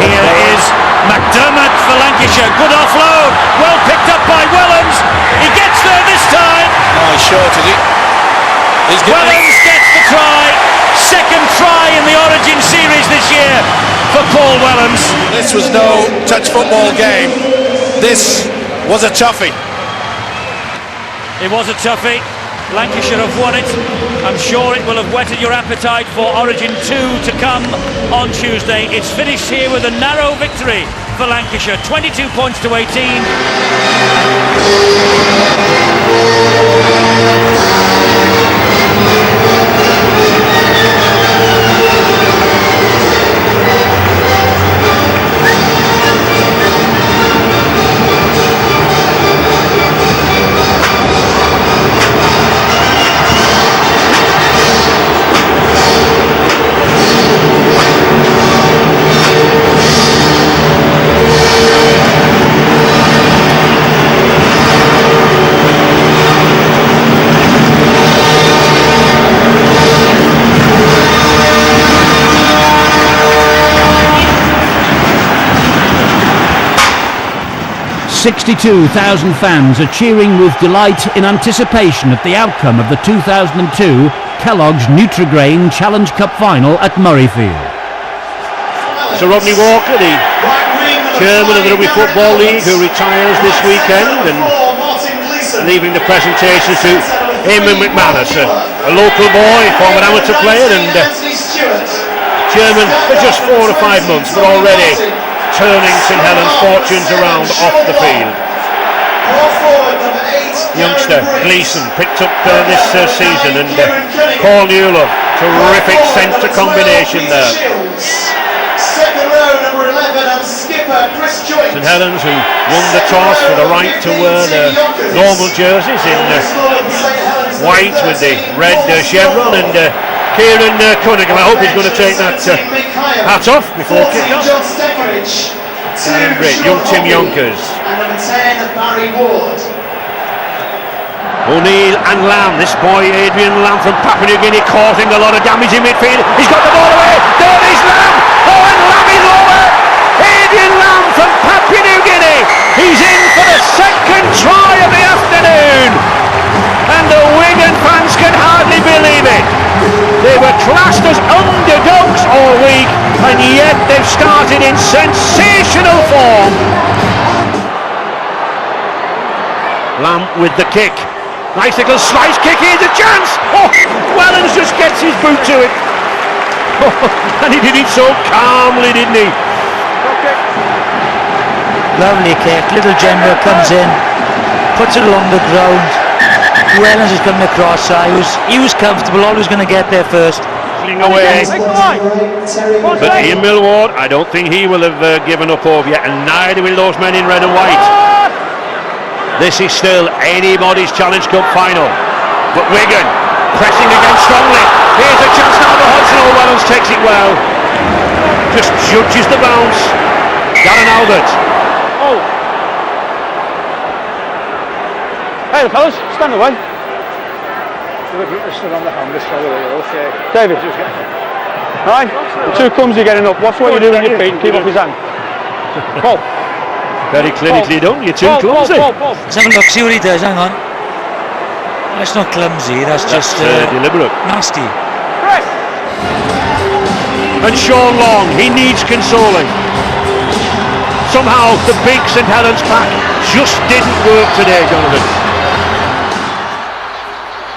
Here is McDermott for Lancashire. Good offload. Well picked up by Wellens. He gets there this time. No, he's short, is he? Wellens gets the try. Second try in the Origin series this this year for Paul Wellens. This was no touch football game. This was a toughie. It was a toughie. Lancashire have won it. I'm sure it will have whetted your appetite for Origin 2 to come on Tuesday. It's finished here with a narrow victory for Lancashire, 22 points to 18. 62,000 fans are cheering with delight in anticipation at the outcome of the 2002 Kellogg's Nutrigrain Challenge Cup final at Murrayfield. Sir Rodney Walker, the chairman of the Rugby Football League, who retires this weekend, and leaving the presentation to Eamon McManus, a local boy, former amateur player, and chairman for just 4 or 5 months, but already turning St Helens' fortunes around off the field. Youngster Gleeson picked up this season, and Paul Newell, terrific centre combination there. St Helens, who won the toss for the right to wear their normal jerseys in white with the red chevron, and Kieran Cunningham, I hope he's going to take that hat off before kick-off. Great, young Tim Yonkers. O'Neill and Lamb, this boy Adrian Lamb from Papua New Guinea, causing a lot of damage in midfield. He's got the ball away, there is Lamb, oh, and Lamb is over. Adrian Lamb from Papua New Guinea, he's in for the second try of the afternoon, and the Wigan fans can hardly believe it. They were classed as underdogs all week, and yet they've started in sensational form. Lamb with the kick. Nice little slice kick, here's a chance! Oh, Wellens just gets his boot to it. Oh, and he did it so calmly, didn't he? Lovely kick, little General comes in, puts it along the ground. Wellens is coming across, he was comfortable, always going to get there first. Away. But Ian Millward, I don't think he will have given up hope yet, and neither will those men in red and white. This is still anybody's Challenge Cup final, but Wigan pressing again strongly. Here's a chance now for Hudson. Oh, Wellens takes it well, just judges the bounce. Darren Albert. Oh. Hey fellas, stand away. David, right, the too clumsy getting up. Watch what you do with your feet and keep off his hand. Paul. Very clinically done, you're too clumsy. Let's have a look, see what he does, hang on. That's not clumsy, that's just deliberate. Nasty. And Sean Long, he needs consoling. Somehow the big St Helens pack just didn't work today, Jonathan.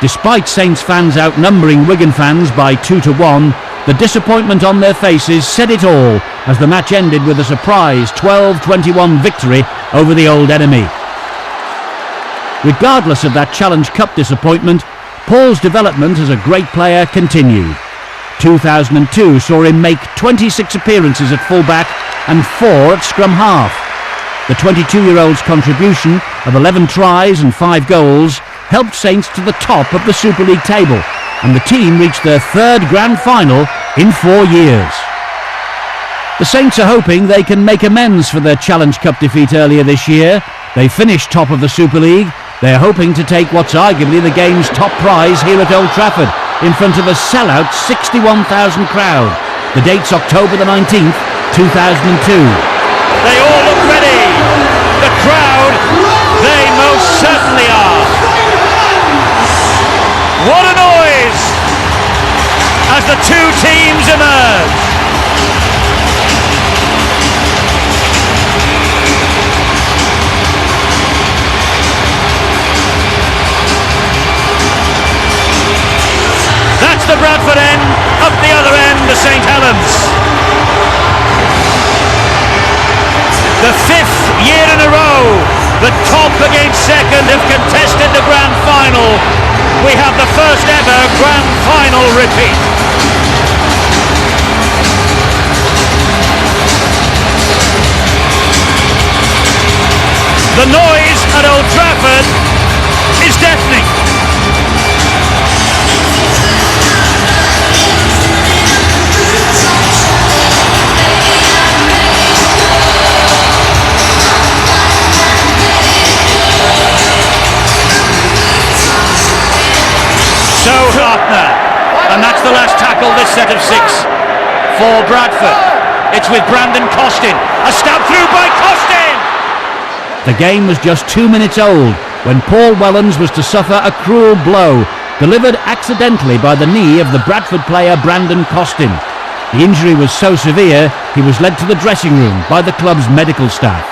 Despite Saints fans outnumbering Wigan fans by 2-1, the disappointment on their faces said it all as the match ended with a surprise 12-21 victory over the old enemy. Regardless of that Challenge Cup disappointment, Paul's development as a great player continued. 2002 saw him make 26 appearances at full-back and 4 at scrum half. The 22-year-old's contribution of 11 tries and 5 goals helped Saints to the top of the Super League table, and the team reached their 3rd grand final in 4 years. The Saints are hoping they can make amends for their Challenge Cup defeat earlier this year. They finished top of the Super League. They are hoping to take what's arguably the game's top prize here at Old Trafford, in front of a sellout 61,000 crowd. The date's October the 19th, 2002. They all look ready. The crowd, they most certainly are. What a noise as the two teams emerge. The top against second have contested the grand final. We have the first ever grand final repeat. The noise at Old Trafford is deafening. So Hartner, and that's the last tackle this set of 6 for Bradford. It's with Brandon Costin, a stab through by Costin! The game was just 2 minutes old when Paul Wellens was to suffer a cruel blow, delivered accidentally by the knee of the Bradford player Brandon Costin. The injury was so severe, he was led to the dressing room by the club's medical staff.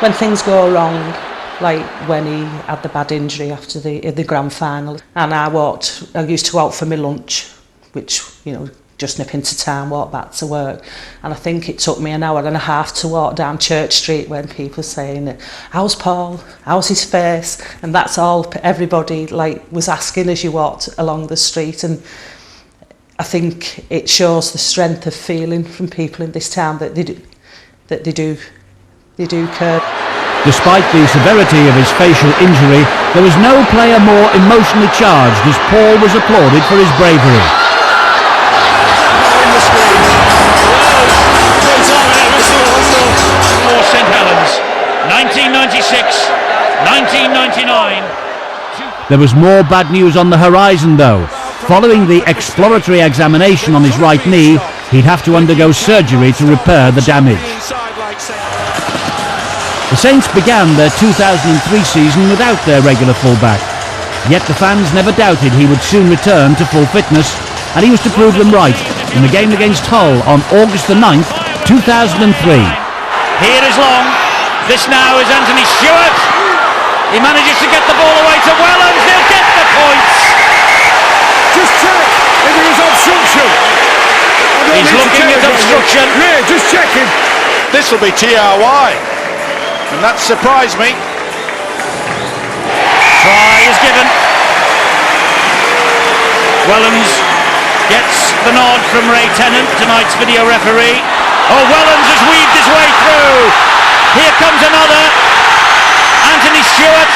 When things go wrong, like when he had the bad injury after the grand final, and I used to go out for my lunch, which, you know, just nip into town, walk back to work, and I think it took me an hour and a half to walk down Church Street when people saying, how's Paul, how's his face, and that's all everybody was asking as you walked along the street. And I think it shows the strength of feeling from people in this town that they do care. Despite the severity of his facial injury, there was no player more emotionally charged as Paul was applauded for his bravery. For St Helens, 1996, 1999. There was more bad news on the horizon though. Following the exploratory examination on his right knee, he'd have to undergo surgery to repair the damage. The Saints began their 2003 season without their regular fullback. Yet the fans never doubted he would soon return to full fitness, and he was to prove them right in the game against Hull on August the 9th, 2003. Here is Long. This now is Anthony Stewart. He manages to get the ball away to Wellens. They'll get the points. Just check if there is obstruction. He's looking at obstruction. Yeah, just checking. This will be TRY, and that surprised me. Try is given. Wellens gets the nod from Ray Tennant, tonight's video referee. Oh, Wellens has weaved his way through. Here comes another. Anthony Stewart.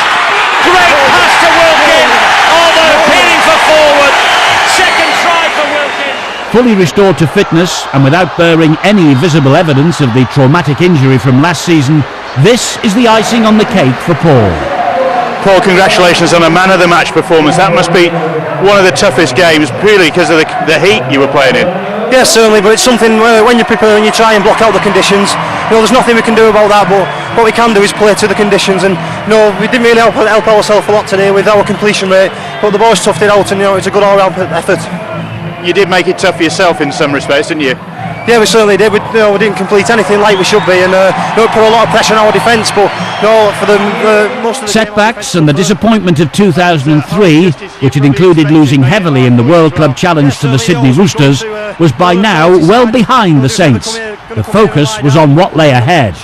Great pass to Wilkin. Oh, they're appealing for forward. Second try for Wilkin. Fully restored to fitness and without bearing any visible evidence of the traumatic injury from last season, this is the icing on the cake for Paul. Paul, congratulations on a man of the match performance. That must be one of the toughest games, purely because of the heat you were playing in. Yes, certainly, but it's something when you prepare and you try and block out the conditions. You know, there's nothing we can do about that, but what we can do is play to the conditions. And you know, we didn't really help ourselves a lot today with our completion rate, but the boys toughed it out, and you know, it's a good all-round effort. You did make it tough for yourself in some respects, didn't you? Yeah, we certainly did. We didn't complete anything like we should be, and it put a lot of pressure on our defence. But for most of the setbacks and the disappointment of 2003, which had included losing heavily in the World Club Challenge to the Sydney Roosters, was by now well behind the Saints. The focus was on what lay ahead.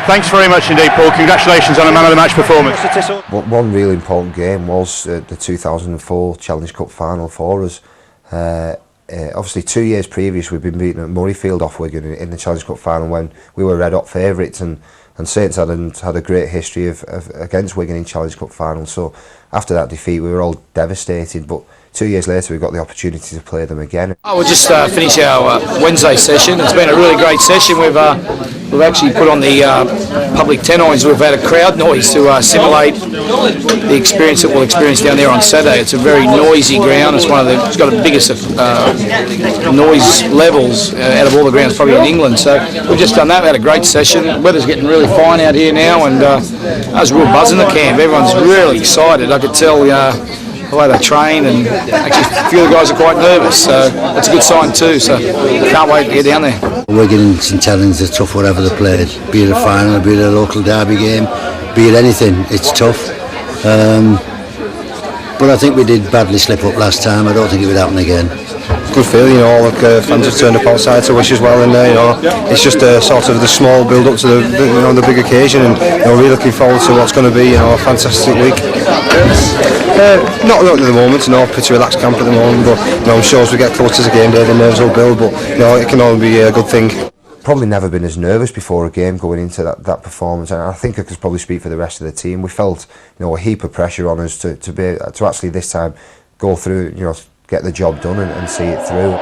Thanks very much indeed, Paul. Congratulations on a man of the match performance. One really important game was the 2004 Challenge Cup final for us. Obviously 2 years previous we'd been beaten at Murrayfield off Wigan in the Challenge Cup final when we were red hot favourites, and Saints had a great history of against Wigan in Challenge Cup finals. So after that defeat we were all devastated, but 2 years later we got the opportunity to play them again. We'll just finish our Wednesday session. It's been a really great session. We've actually put on the public tent noise. We've had a crowd noise to simulate the experience that we'll experience down there on Saturday. It's a very noisy ground. It's got the biggest noise levels out of all the grounds probably in England. So we've just done that. We had a great session. The weather's getting really fine out here now, and there was a real buzz in the camp. Everyone's really excited. I could tell the way they train, and actually a few of the guys are quite nervous, so that's a good sign too. So can't wait to get down there. Wigan and St Helens are tough whatever they played, be it a final, be it a local derby game, be it anything, it's tough. But I think we did badly slip up last time. I don't think it would happen again. good feeling. You know, all the fans have turned up outside to wish us well, and you know, it's just a sort of the small build up to the big occasion, and you know, really looking forward to what's going to be, you know, a fantastic week. Not at the moment, you know, pretty relaxed camp at the moment, but you know, I'm sure as we get closer to game day, the nerves will build, but you know, it can only be a good thing. Probably never been as nervous before a game going into that performance, and I think I could probably speak for the rest of the team. We felt, you know, a heap of pressure on us to actually this time go through, you know, get the job done and see it through.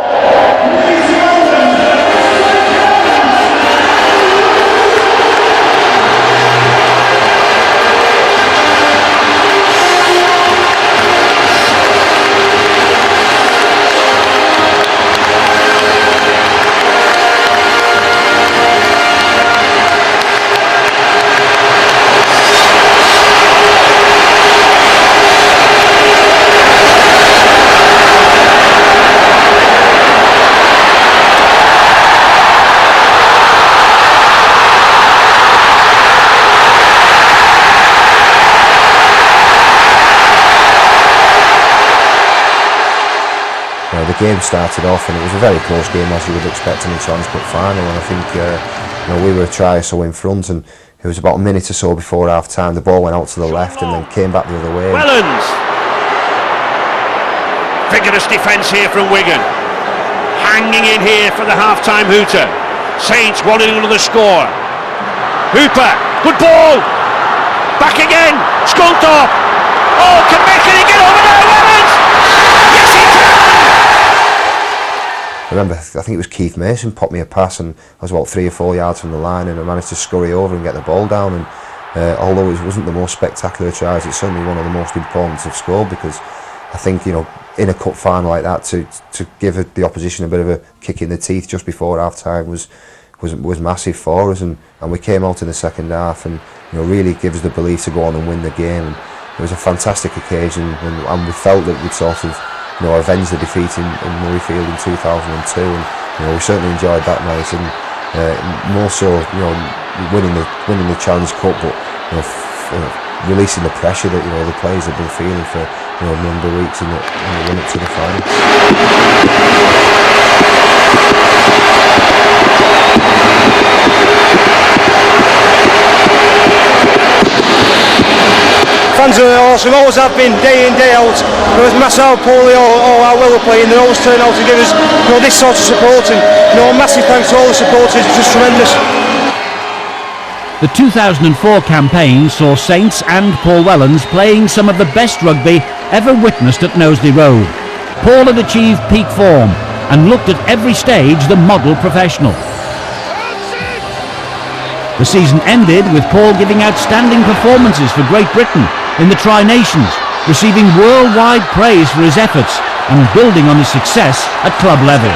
The game started off and it was a very close game, as you would expect in a Challenge Cup final, and I think you know, we were a try or so in front, and it was about a minute or so before half time the ball went out to the left and then came back the other way. Wellens! Vigorous defence here from Wigan, hanging in here for the half-time hooter. Saints wanting another score. Hooper, good ball, back again, Sculthorpe. Oh, can he get over there, Wellens? Yes, he can! I remember, I think it was Keith Mason popped me a pass, and I was about 3 or 4 yards from the line, and I managed to scurry over and get the ball down. And although it wasn't the most spectacular tries, it's certainly one of the most important to have scored, because I think, you know, in a cup final like that, to give the opposition a bit of a kick in the teeth just before half time was massive for us, and we came out in the second half and, you know, really gives us the belief to go on and win the game. And it was a fantastic occasion, and we felt that we'd sort of, you know, avenged the defeat in Murrayfield in 2002, and you know, we certainly enjoyed that night, and more so, you know, winning the Challenge Cup, but you know, releasing the pressure that, you know, the players have been feeling for, you know, a number of weeks in the run up to the final. Fans are awesome, always have been, day in, day out. Whether it's Marcel, Paulie or how well we're playing, they always turn out to give us, you know, this sort of support, and you know, massive thanks to all the supporters, it's just tremendous. The 2004 campaign saw Saints and Paul Wellens playing some of the best rugby ever witnessed at Knowsley Road. Paul had achieved peak form and looked at every stage the model professional. The season ended with Paul giving outstanding performances for Great Britain in the Tri-Nations, receiving worldwide praise for his efforts and building on his success at club level.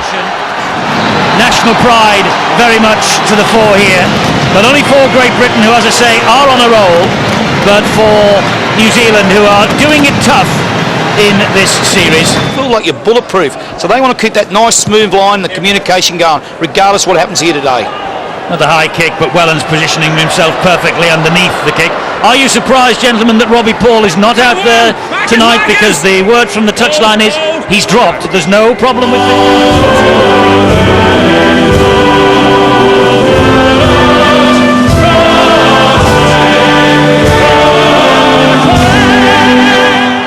National pride very much to the fore here. Not only for Great Britain, who, as I say, are on a roll, but for New Zealand, who are doing it tough in this series. You feel like you're bulletproof, so they want to keep that nice smooth line, the communication going, regardless what happens here today. Not a high kick, but Wellen's positioning himself perfectly underneath the kick. Are you surprised, gentlemen, that Robbie Paul is not out there tonight? Because the word from the touchline is he's dropped. There's no problem with it.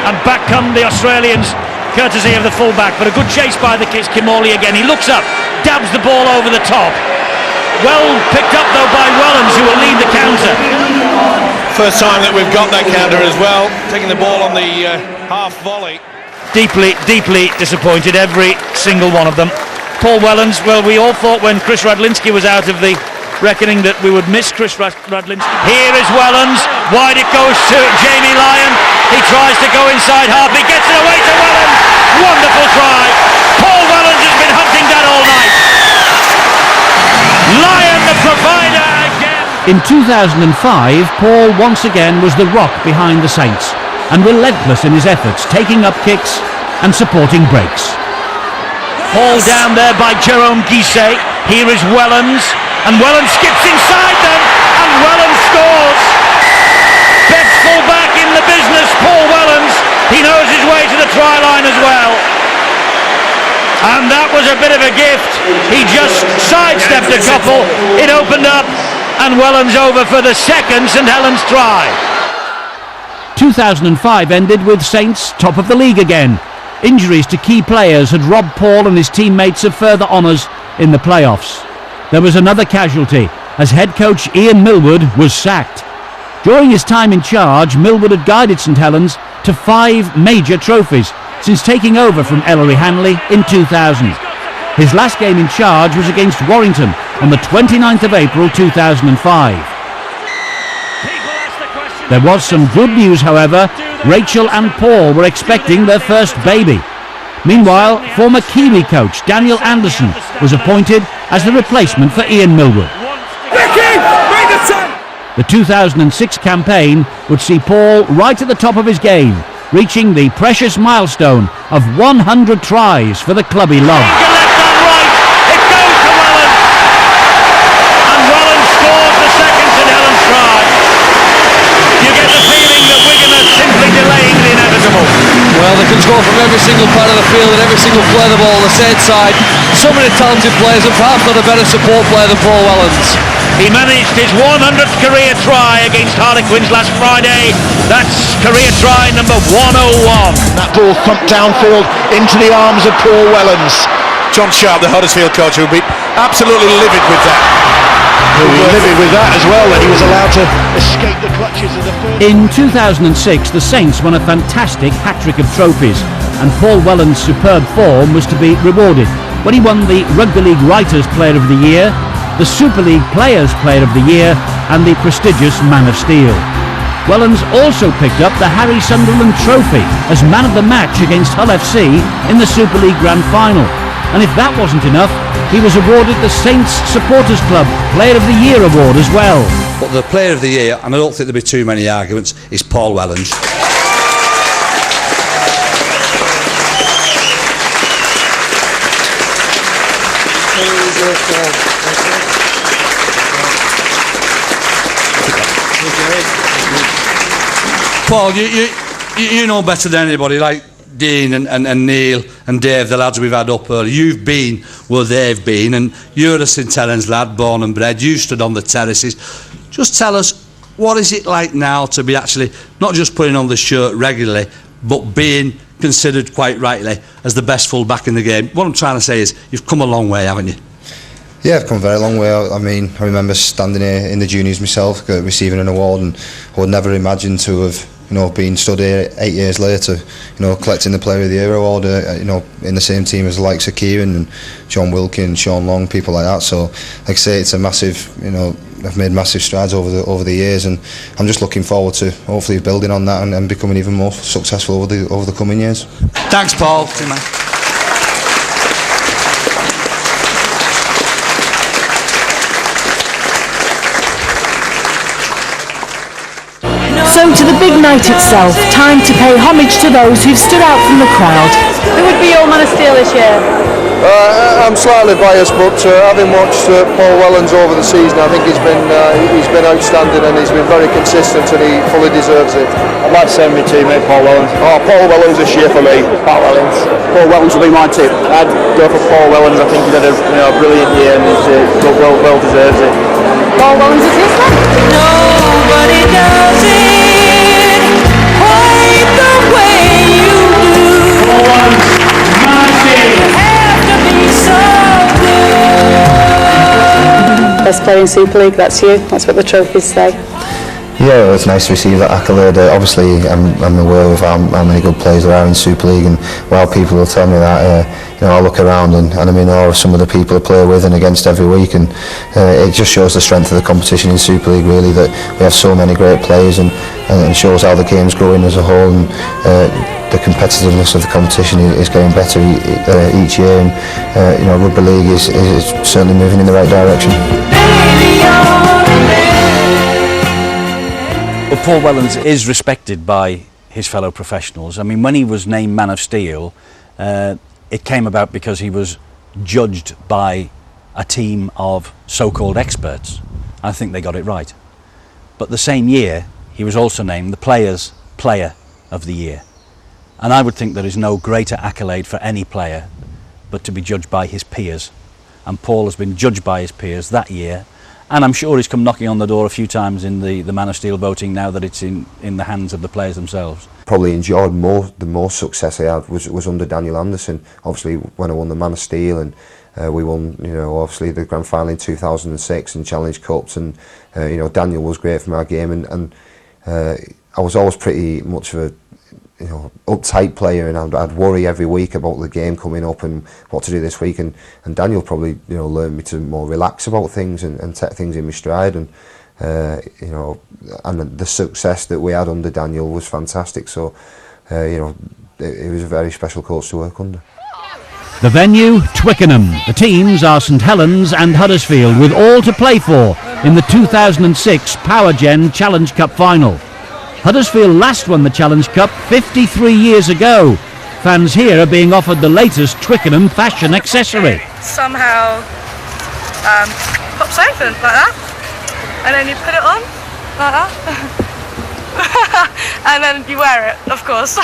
And back come the Australians, courtesy of the fullback, but a good chase by the kids. Kimorley again. He looks up, dabs the ball over the top. Well picked up though by Wellens, who will lead the counter. First time that we've got that counter as well, taking the ball on the half volley. Deeply disappointed, every single one of them. Paul Wellens, well, we all thought when Chris Radlinski was out of the reckoning that we would miss Chris Radlinski. Here is Wellens, wide it goes to Jamie Lyon. He tries to go inside half, he gets it away to Wellens. Wonderful try. Paul Wellens has been hunting that all night. Lyon, the provider again. In 2005, Paul once again was the rock behind the Saints and relentless in his efforts, taking up kicks and supporting breaks. Paul down there by Jerome Guisset. Here is Wellens, and Wellens skips inside them, and Wellens scores. Best fullback in the business, Paul Wellens. He knows his way to the try line as well. And that was a bit of a gift. He just sidestepped a couple. It opened up, and Wellens over for the second St Helens try. 2005 ended with Saints top of the league again. Injuries to key players had robbed Paul and his teammates of further honours in the playoffs. There was another casualty as head coach Ian Millward was sacked. During his time in charge, Millward had guided St Helens to 5 major trophies since taking over from Ellery Hanley in 2000. His last game in charge was against Warrington on the 29th of April 2005. There was some good news, however. Rachel and Paul were expecting their first baby. Meanwhile, former Kiwi coach Daniel Anderson was appointed as the replacement for Ian Millward. The 2006 campaign would see Paul right at the top of his game, reaching the precious milestone of 100 tries for the club he loved. It goes to Wellen, and Wellen scores the second St Helens try. You get the feeling that Wigan are simply delaying the inevitable. Well, they can score from every single part of the field and every single play of the ball on the Saints side. So many talented players and perhaps not a better support player than Paul Wellens. He managed his 100th career try against Harlequins last Friday. That's career try number 101. That ball thumped downfield into the arms of Paul Wellens. John Sharp, the Huddersfield coach, will be absolutely livid with that. He'll be livid with that as well, that he was allowed to escape the clutches of the first. In 2006, the Saints won a fantastic hat-trick of trophies, and Paul Wellens' superb form was to be rewarded when he won the Rugby League Writers' Player of the Year, the Super League Players' Player of the Year, and the prestigious Man of Steel. Wellens also picked up the Harry Sunderland Trophy as Man of the Match against Hull FC in the Super League Grand Final. And if that wasn't enough, he was awarded the Saints Supporters Club Player of the Year award as well. But the Player of the Year, and I don't think there'll be too many arguments, is Paul Wellens. Paul, you know better than anybody, like Dean and Neil and Dave, the lads we've had up early. You've been where they've been, and you're a St Helens lad, born and bred. You stood on the terraces. Just tell us, what is it like now to be actually not just putting on the shirt regularly, but being considered quite rightly as the best full-back in the game? What I'm trying to say is, you've come a long way, haven't you? Yeah, I've come a very long way. I mean, I remember standing here in the juniors myself, receiving an award, and I would never imagine to have, been stood here 8 years later, collecting the Player of the Year award, in the same team as the likes of Kieran and John Wilkin, Sean Long, people like that. So, like I say, it's a massive, I've made massive strides over the years, and I'm just looking forward to hopefully building on that and becoming even more successful over the coming years. Thanks, Paul. See you, man. So to the big night itself, time to pay homage to those who've stood out from the crowd. Who would be your Man of Steel this year? I'm slightly biased, but having watched Paul Wellens over the season, I think he's been outstanding and he's been very consistent, and he fully deserves it. I'd like to say my teammate Paul Wellens. Oh, Paul Wellens this year for me. Paul Wellens. Paul Wellens will be my tip. I'd go for Paul Wellens. I think he's had a brilliant year and he's well deserves it. Paul Wellens is his man. Nobody does it quite the way you do. Best player in Super League, that's you. That's what the trophies say. Yeah, well, it's nice to receive that accolade. Obviously, I'm aware of how many good players there are in Super League, and while people will tell me that, I look around and I'm in awe of some of the people I play with and against every week, and it just shows the strength of the competition in Super League, really, that we have so many great players, and shows how the game's growing as a whole, and the competitiveness of the competition is getting better each year, and Rugby League is certainly moving in the right direction. Well, Paul Wellens is respected by his fellow professionals. I mean, when he was named Man of Steel, it came about because he was judged by a team of so-called experts. I think they got it right. But the same year, he was also named the Players' Player of the Year. And I would think there is no greater accolade for any player but to be judged by his peers. And Paul has been judged by his peers that year, and I'm sure he's come knocking on the door a few times in the Man of Steel voting now that it's in the hands of the players themselves. Probably enjoyed the most success I had was under Daniel Anderson. Obviously when I won the Man of Steel, and we won, you know, obviously the grand final in 2006 and Challenge Cups, and you know, Daniel was great for our game, and I was always pretty much of a, you know, uptight player, and I'd worry every week about the game coming up and what to do this week, and Daniel probably, you know, learned me to more relax about things and take things in my stride, and you know, and the success that we had under Daniel was fantastic. So you know, it was a very special coach to work under. The venue, Twickenham. The teams are St Helens and Huddersfield, with all to play for in the 2006 PowerGen Challenge Cup final. Huddersfield last won the Challenge Cup 53 years ago. Fans here are being offered the latest Twickenham fashion accessory. Somehow pops open like that, and then you put it on like that, and then you wear it, of course.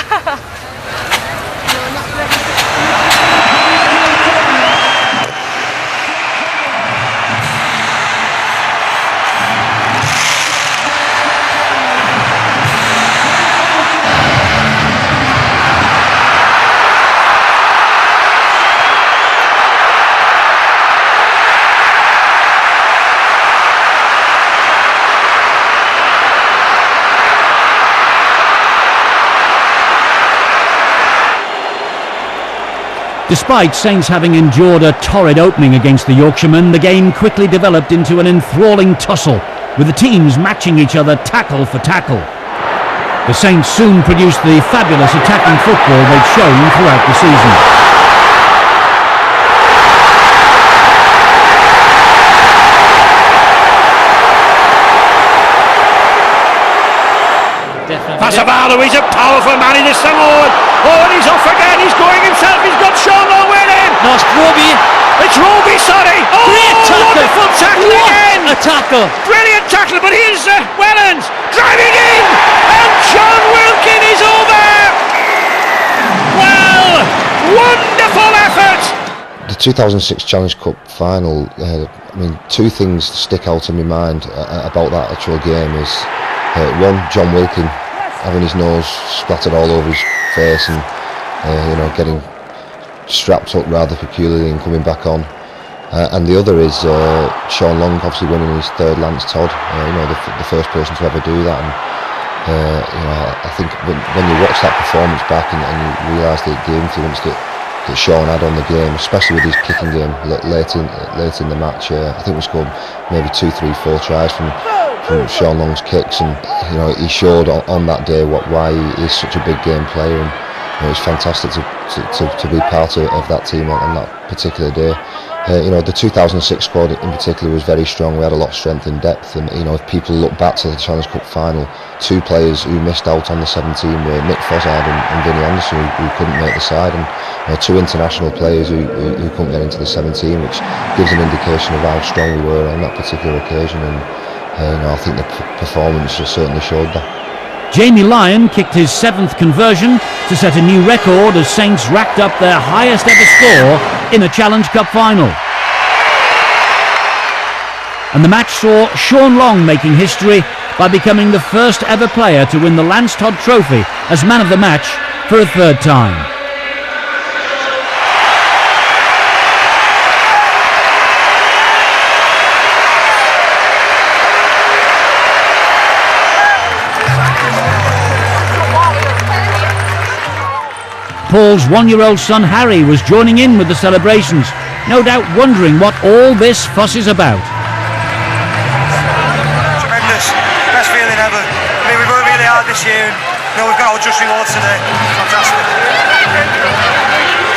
Despite Saints having endured a torrid opening against the Yorkshiremen, the game quickly developed into an enthralling tussle, with the teams matching each other tackle for tackle. The Saints soon produced the fabulous attacking football they'd shown throughout the season. Pasavalo, he's a powerful man in the Samoan. Oh, and he's off again. He's going himself. He's got Sean Lowe in. No, it's Roby. It's Roby, sorry. Oh, great tackle. Wonderful tackle again. A tackle. Brilliant tackle, but here's Wellens driving in. And John Wilkin is over. Well, wonderful effort. The 2006 Challenge Cup final, I mean, two things stick out in my mind about that actual game is, one, John Wilkin having his nose splattered all over his face and you know, getting strapped up rather peculiarly and coming back on, and the other is Sean Long obviously winning his third Lance Todd, you know, the first person to ever do that, and you know, I think when you watch that performance back and you realise the influence that Sean had on the game, especially with his kicking game late in the match, I think we scored maybe 2, 3, 4 tries from Sean Long's kicks, and you know, he showed on that day why he is such a big game player, and you know, it's fantastic to be part of that team on that particular day. You know, the 2006 squad in particular was very strong. We had a lot of strength and depth, and you know, if people look back to the Challenge Cup final, two players who missed out on the 17 were Nick Fossard and Vinnie Anderson, who couldn't make the side, and you know, two international players who couldn't get into the 17, which gives an indication of how strong we were on that particular occasion, and you know, I think the performance certainly showed that. Jamie Lyon kicked his 7th conversion to set a new record as Saints racked up their highest ever score in a Challenge Cup final. And the match saw Sean Long making history by becoming the first ever player to win the Lance Todd Trophy as man of the match for a third time. Paul's 1-year-old son Harry was joining in with the celebrations, no doubt wondering what all this fuss is about. Tremendous, best feeling ever. I mean, we've worked really hard this year, and you know, we've got our just rewards today. Fantastic.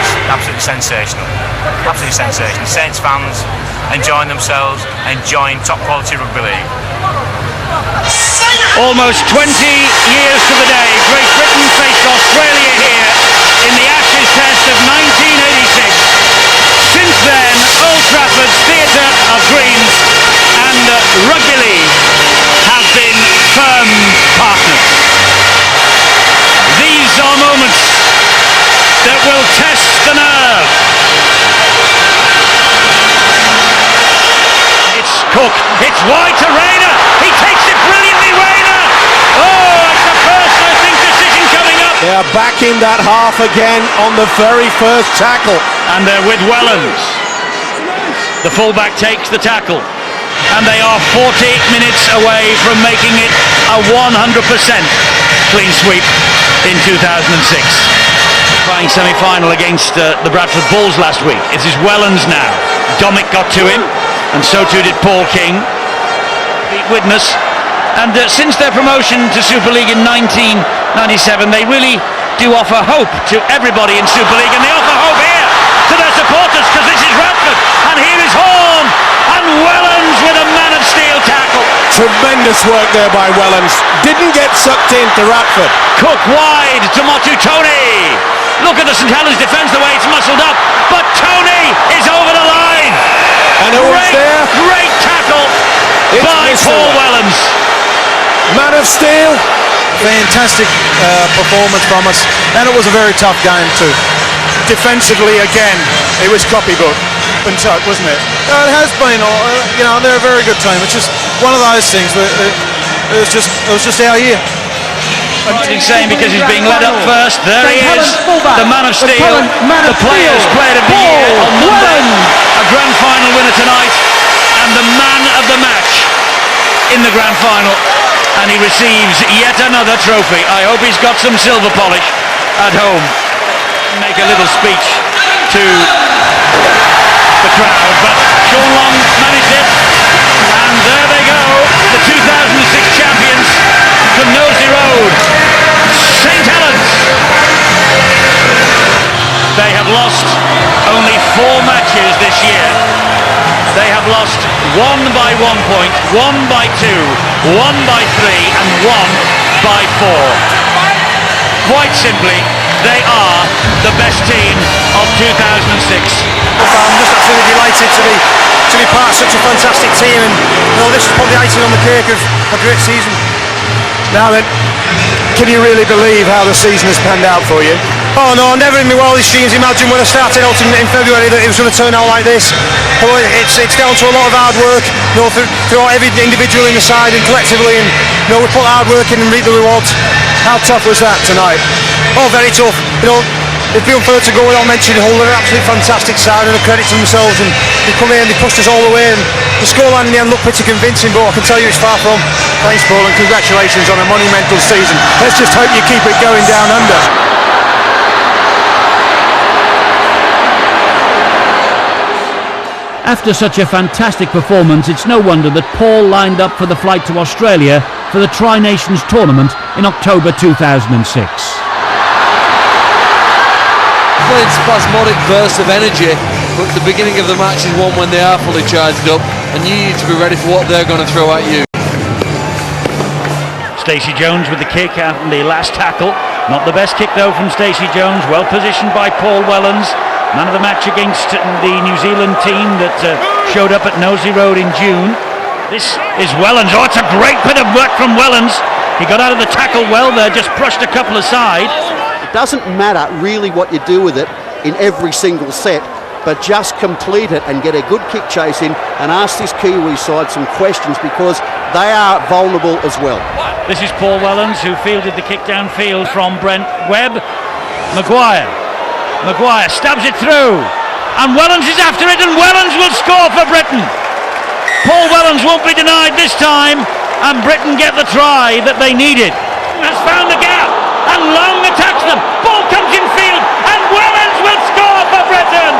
It's absolutely sensational. Absolutely sensational. Saints fans enjoying themselves, enjoying top quality rugby league. Almost 20 years to the day, Great Britain faced Australia here in the Ashes Test of 1986. Since then, Old Trafford's Theatre of Dreams and Rugby League have been firm partners. These are moments that will test the nerve are back in that half again on the very first tackle. And they're with Wellens. The fullback takes the tackle. And they are 40 minutes away from making it a 100% clean sweep in 2006. Trying semi-final against the Bradford Bulls last week. It is Wellens now. Domick got to him, and so too did Paul King. Beat Widnes. And since their promotion to Super League in 1997, they really do offer hope to everybody in Super League, and they offer hope here to their supporters, because this is Radford, and here is Horn, and Wellens with a man of steel tackle. Tremendous work there by Wellens. Didn't get sucked into Radford. Cook wide to Motu Tony. Look at the St Helens defence, the way it's muscled up, but Tony is over the line. And who was there? Great tackle by Paul Wellens. Man of steel. Fantastic performance from us, and it was a very tough game too. Defensively again, it was copybook and tuck, wasn't it? It has been. You know, they're a very good team. It's just one of those things where it was just our year. Right insane because he's being led up first. There he is, the man of steel, the Players' Player of the Year on Monday, a grand final winner tonight, and the man of the match in the grand final. And he receives yet another trophy. I hope he's got some silver polish at home. Make a little speech to the crowd, but Sean Long managed it. And there they go, the 2006 champions from Nosey Road, St Helens. They have lost only 4 matches this year. They have lost 1 by 1 point, 1 by 2, 1 by 3 and 1 by 4. Quite simply, they are the best team of 2006. I'm just absolutely delighted to be part of such a fantastic team, and you know, this is probably icing on the cake of a great season. Now then, can you really believe how the season has panned out for you? Oh no, never in my wildest dreams imagined when I started out in February that it was going to turn out like this. But it's down to a lot of hard work, you know, throughout every individual in the side and collectively, and you know, we put hard work in and reap the rewards. How tough was that tonight? Oh, very tough. You know, it'd be unfair to go without mentioning Hull. They're an absolutely fantastic side and a credit to themselves, and they come here and they pushed us all the way, and the scoreline in the end looked pretty convincing, but I can tell you it's far from. Thanks, Paul, and congratulations on a monumental season. Let's just hope you keep it going down under. After such a fantastic performance, it's no wonder that Paul lined up for the flight to Australia for the Tri-Nations tournament in October 2006. Playing spasmodic bursts of energy, but the beginning of the match is one when they are fully charged up, and you need to be ready for what they're going to throw at you. Stacey Jones with the kick out in the last tackle. Not the best kick though from Stacey Jones. Well positioned by Paul Wellens. Man of the match against the New Zealand team that showed up at Nosey Road in June. This is Wellens. Oh, it's a great bit of work from Wellens. He got out of the tackle well there, just brushed a couple aside. It doesn't matter really what you do with it in every single set, but just complete it and get a good kick chase in and ask this Kiwi side some questions, because they are vulnerable as well. This is Paul Wellens, who fielded the kick downfield from Brent Webb. Maguire stabs it through, and Wellens is after it, and Wellens will score for Britain. Paul Wellens won't be denied this time, and Britain get the try that they needed. Has found the gap, and Long attacks them. Ball comes in field, and Wellens will score for Britain.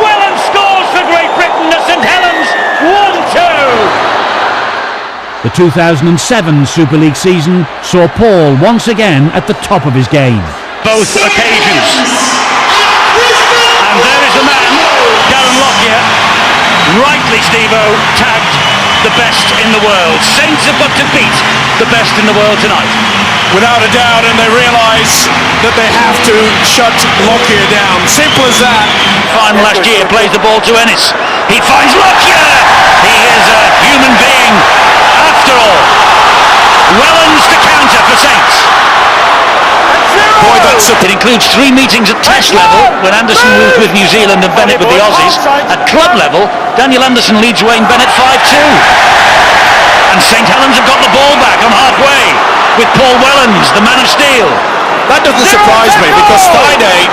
Wellens scores for Great Britain at St Helens, 1-2. The 2007 Super League season saw Paul once again at the top of his game. Both occasions. And there is the man, Darren Lockyer, rightly, Steve-O, tagged the best in the world. Saints have got to beat the best in the world tonight. Without a doubt, and they realise that they have to shut Lockyer down. Simple as that. Final last year, plays the ball to Ennis. He finds Lockyer! He is a human being, after all. Wellens to counter for Saints. Boy, it includes 3 meetings at Test level when Anderson was with New Zealand and Bennett with the Aussies. At club level, Daniel Anderson leads Wayne Bennett 5-2. And St Helens have got the ball back on halfway with Paul Wellens, the man of steel. That doesn't surprise me, because Friday,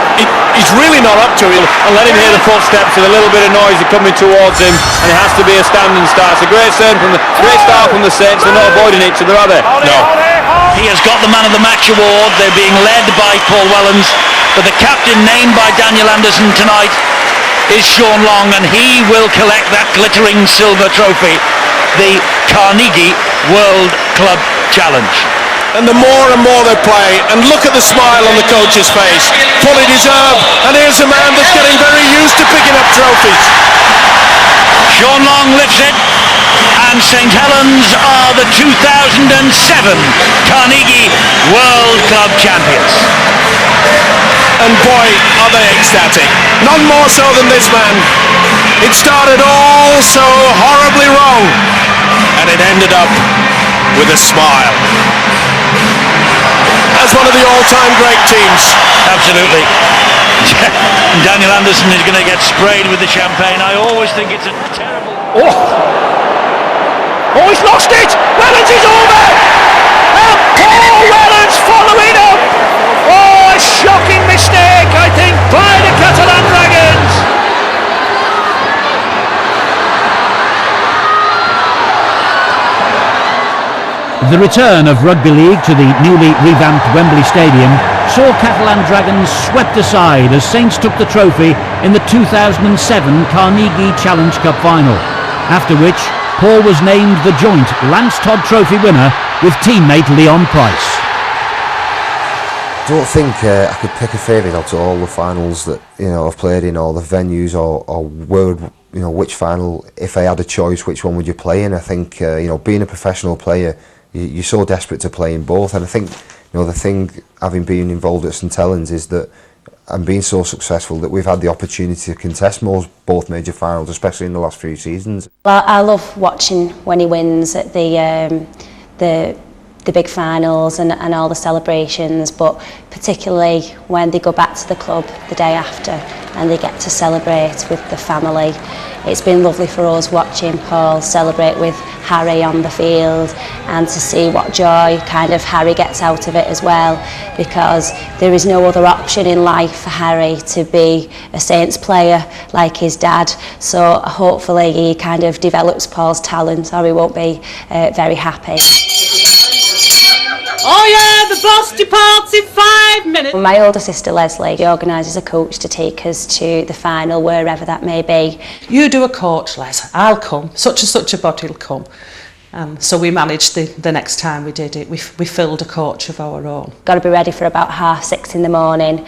he's really not up to it. And let him hear the footsteps and a little bit of noise coming towards him, and it has to be a standing start. It's a great start from the Saints. They're not avoiding each other, are they? No. He has got the Man of the Match award. They're being led by Paul Wellens, but the captain named by Daniel Anderson tonight is Sean Long, and he will collect that glittering silver trophy, the Carnegie World Club Challenge. And the more and more they play, and look at the smile on the coach's face, fully deserved, and here's a man that's getting very used to picking up trophies. Sean Long lifts it, and St Helens are the 2007 Carnegie World Club champions. And boy, are they ecstatic. None more so than this man. It started all so horribly wrong, and it ended up with a smile. As one of the all-time great teams. Absolutely. Daniel Anderson is going to get sprayed with the champagne. I always think it's a terrible... Oh, he's lost it! Wellens is over! And Paul Wellens following up! Oh, a shocking mistake, I think, by the Catalan Dragons! The return of rugby league to the newly revamped Wembley Stadium saw Catalan Dragons swept aside as Saints took the trophy in the 2007 Carnegie Challenge Cup final, after which Paul was named the joint Lance Todd Trophy winner with teammate Leon Price. I don't think I could pick a favourite out of all the finals that I've played in, or the venues, or where which final, if I had a choice, which one would you play in? I think being a professional player, you're so desperate to play in both, and I think the thing, having been involved at St Helens, is that I'm being so successful that we've had the opportunity to contest both major finals, especially in the last few seasons. Well, I love watching when he wins at the big finals and all the celebrations, but particularly when they go back to the club the day after and they get to celebrate with the family. It's been lovely for us watching Paul celebrate with Harry on the field, and to see what joy kind of Harry gets out of it as well, because there is no other option in life for Harry to be a Saints player like his dad. So hopefully he kind of develops Paul's talent, or he won't be very happy. Oh yeah, the boss departs in 5 minutes. My older sister Leslie, she organises a coach to take us to the final, wherever that may be. You do a coach, Les, I'll come, such and such a body will come. So we managed the next time we did it, we filled a coach of our own. Got to be ready for about 6:30 in the morning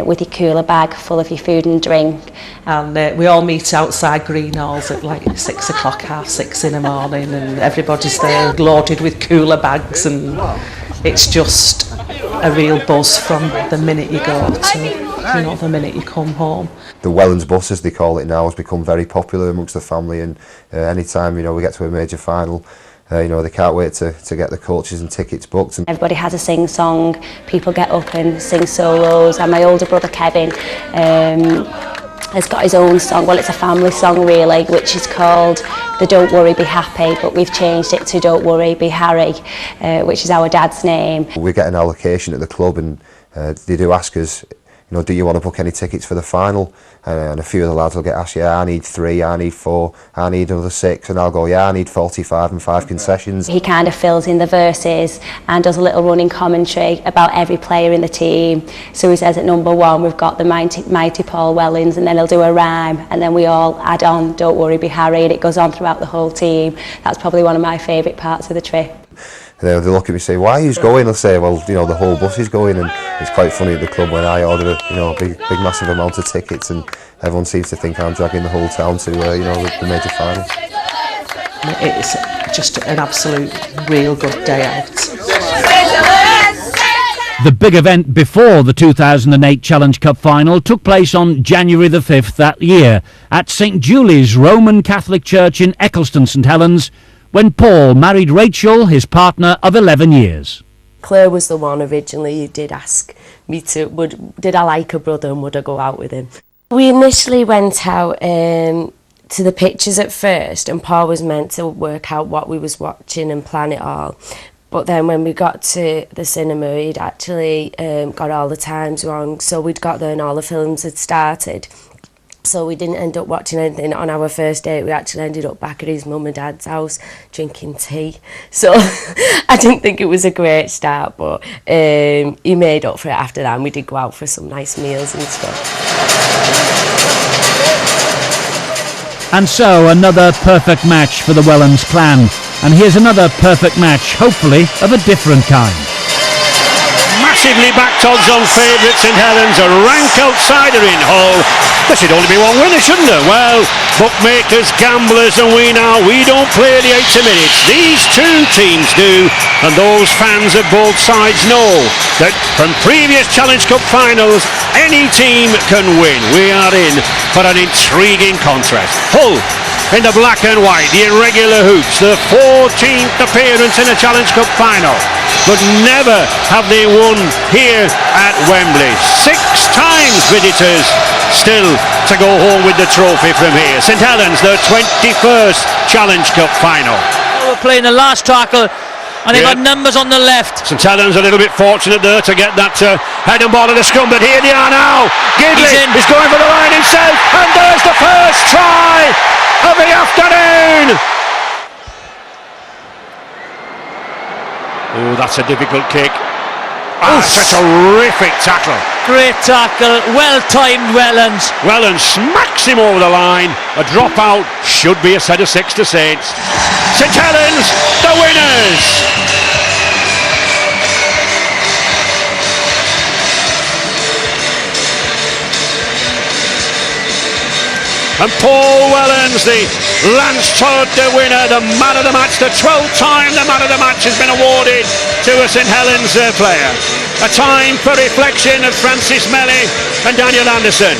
with your cooler bag full of your food and drink. And we all meet outside Green Halls at like 6 o'clock, 6:30 in the morning, and everybody's there loaded with cooler bags, and it's just a real buzz from the minute you go to, the minute you come home. The Wellens bus, as they call it now, has become very popular amongst the family, and anytime we get to a major final, they can't wait to get the coaches and tickets booked. And everybody has a sing song, people get up and sing solos, and my older brother Kevin has got his own song. Well, it's a family song really, which is called the Don't Worry Be Happy, but we've changed it to Don't Worry Be Harry, which is our dad's name. We get an allocation at the club, and they do ask us, do you want to book any tickets for the final? And a few of the lads will get asked, yeah, I need 3, I need 4, I need another 6, and I'll go, yeah, I need 45 and 5 concessions. He kind of fills in the verses and does a little running commentary about every player in the team. So he says at number 1 we've got the mighty Paul Wellens, and then he'll do a rhyme, and then we all add on Don't Worry Be Harry, and it goes on throughout the whole team. That's probably one of my favourite parts of the trip. They look at me and say, why are you going? I'll say, well, the whole bus is going. And it's quite funny at the club when I order a big massive amount of tickets, and everyone seems to think I'm dragging the whole town to the major final. It's just an absolute real good day out. The big event before the 2008 Challenge Cup final took place on January the 5th that year at St Julie's Roman Catholic Church in Eccleston, St Helens, when Paul married Rachel, his partner of 11 years. Claire was the one originally who did ask me did I like a brother and would I go out with him. We initially went out to the pictures at first, and Paul was meant to work out what we was watching and plan it all. But then when we got to the cinema, he'd actually got all the times wrong. So we'd got there and all the films had started. So we didn't end up watching anything on our first date. We actually ended up back at his mum and dad's house drinking tea. So I didn't think it was a great start, but he made up for it after that, and we did go out for some nice meals and stuff. And so another perfect match for the Wellens clan. And here's another perfect match, hopefully of a different kind. Massively backed odds on favourite St Helens, a rank outsider in Hull. There should only be one winner, shouldn't there? Well, bookmakers, gamblers and we don't play the 80 minutes. These two teams do, and those fans of both sides know that from previous Challenge Cup finals, any team can win. We are in for an intriguing contrast. Hull in the black and white, the irregular hoops, the 14th appearance in a Challenge Cup final. But never have they won here at Wembley. 6 times visitors, still to go home with the trophy from here. St Helens, their 21st Challenge Cup final. We're playing the last tackle, and they've got numbers on the left. St Helens a little bit fortunate there to get that head and ball of the scrum, but here they are now. Gidley is going for the line himself, and there's the first try of the afternoon. Oh, that's a difficult kick. That's a terrific tackle. Great tackle, well timed Wellens. Wellen smacks him over the line. A dropout should be a set of 6 to Saints. St Helens, the winners. And Paul Wellens, the Lance Todd winner, the man of the match, the 12th time the man of the match has been awarded to a St Helens player. A time for reflection of Francis Melly and Daniel Anderson.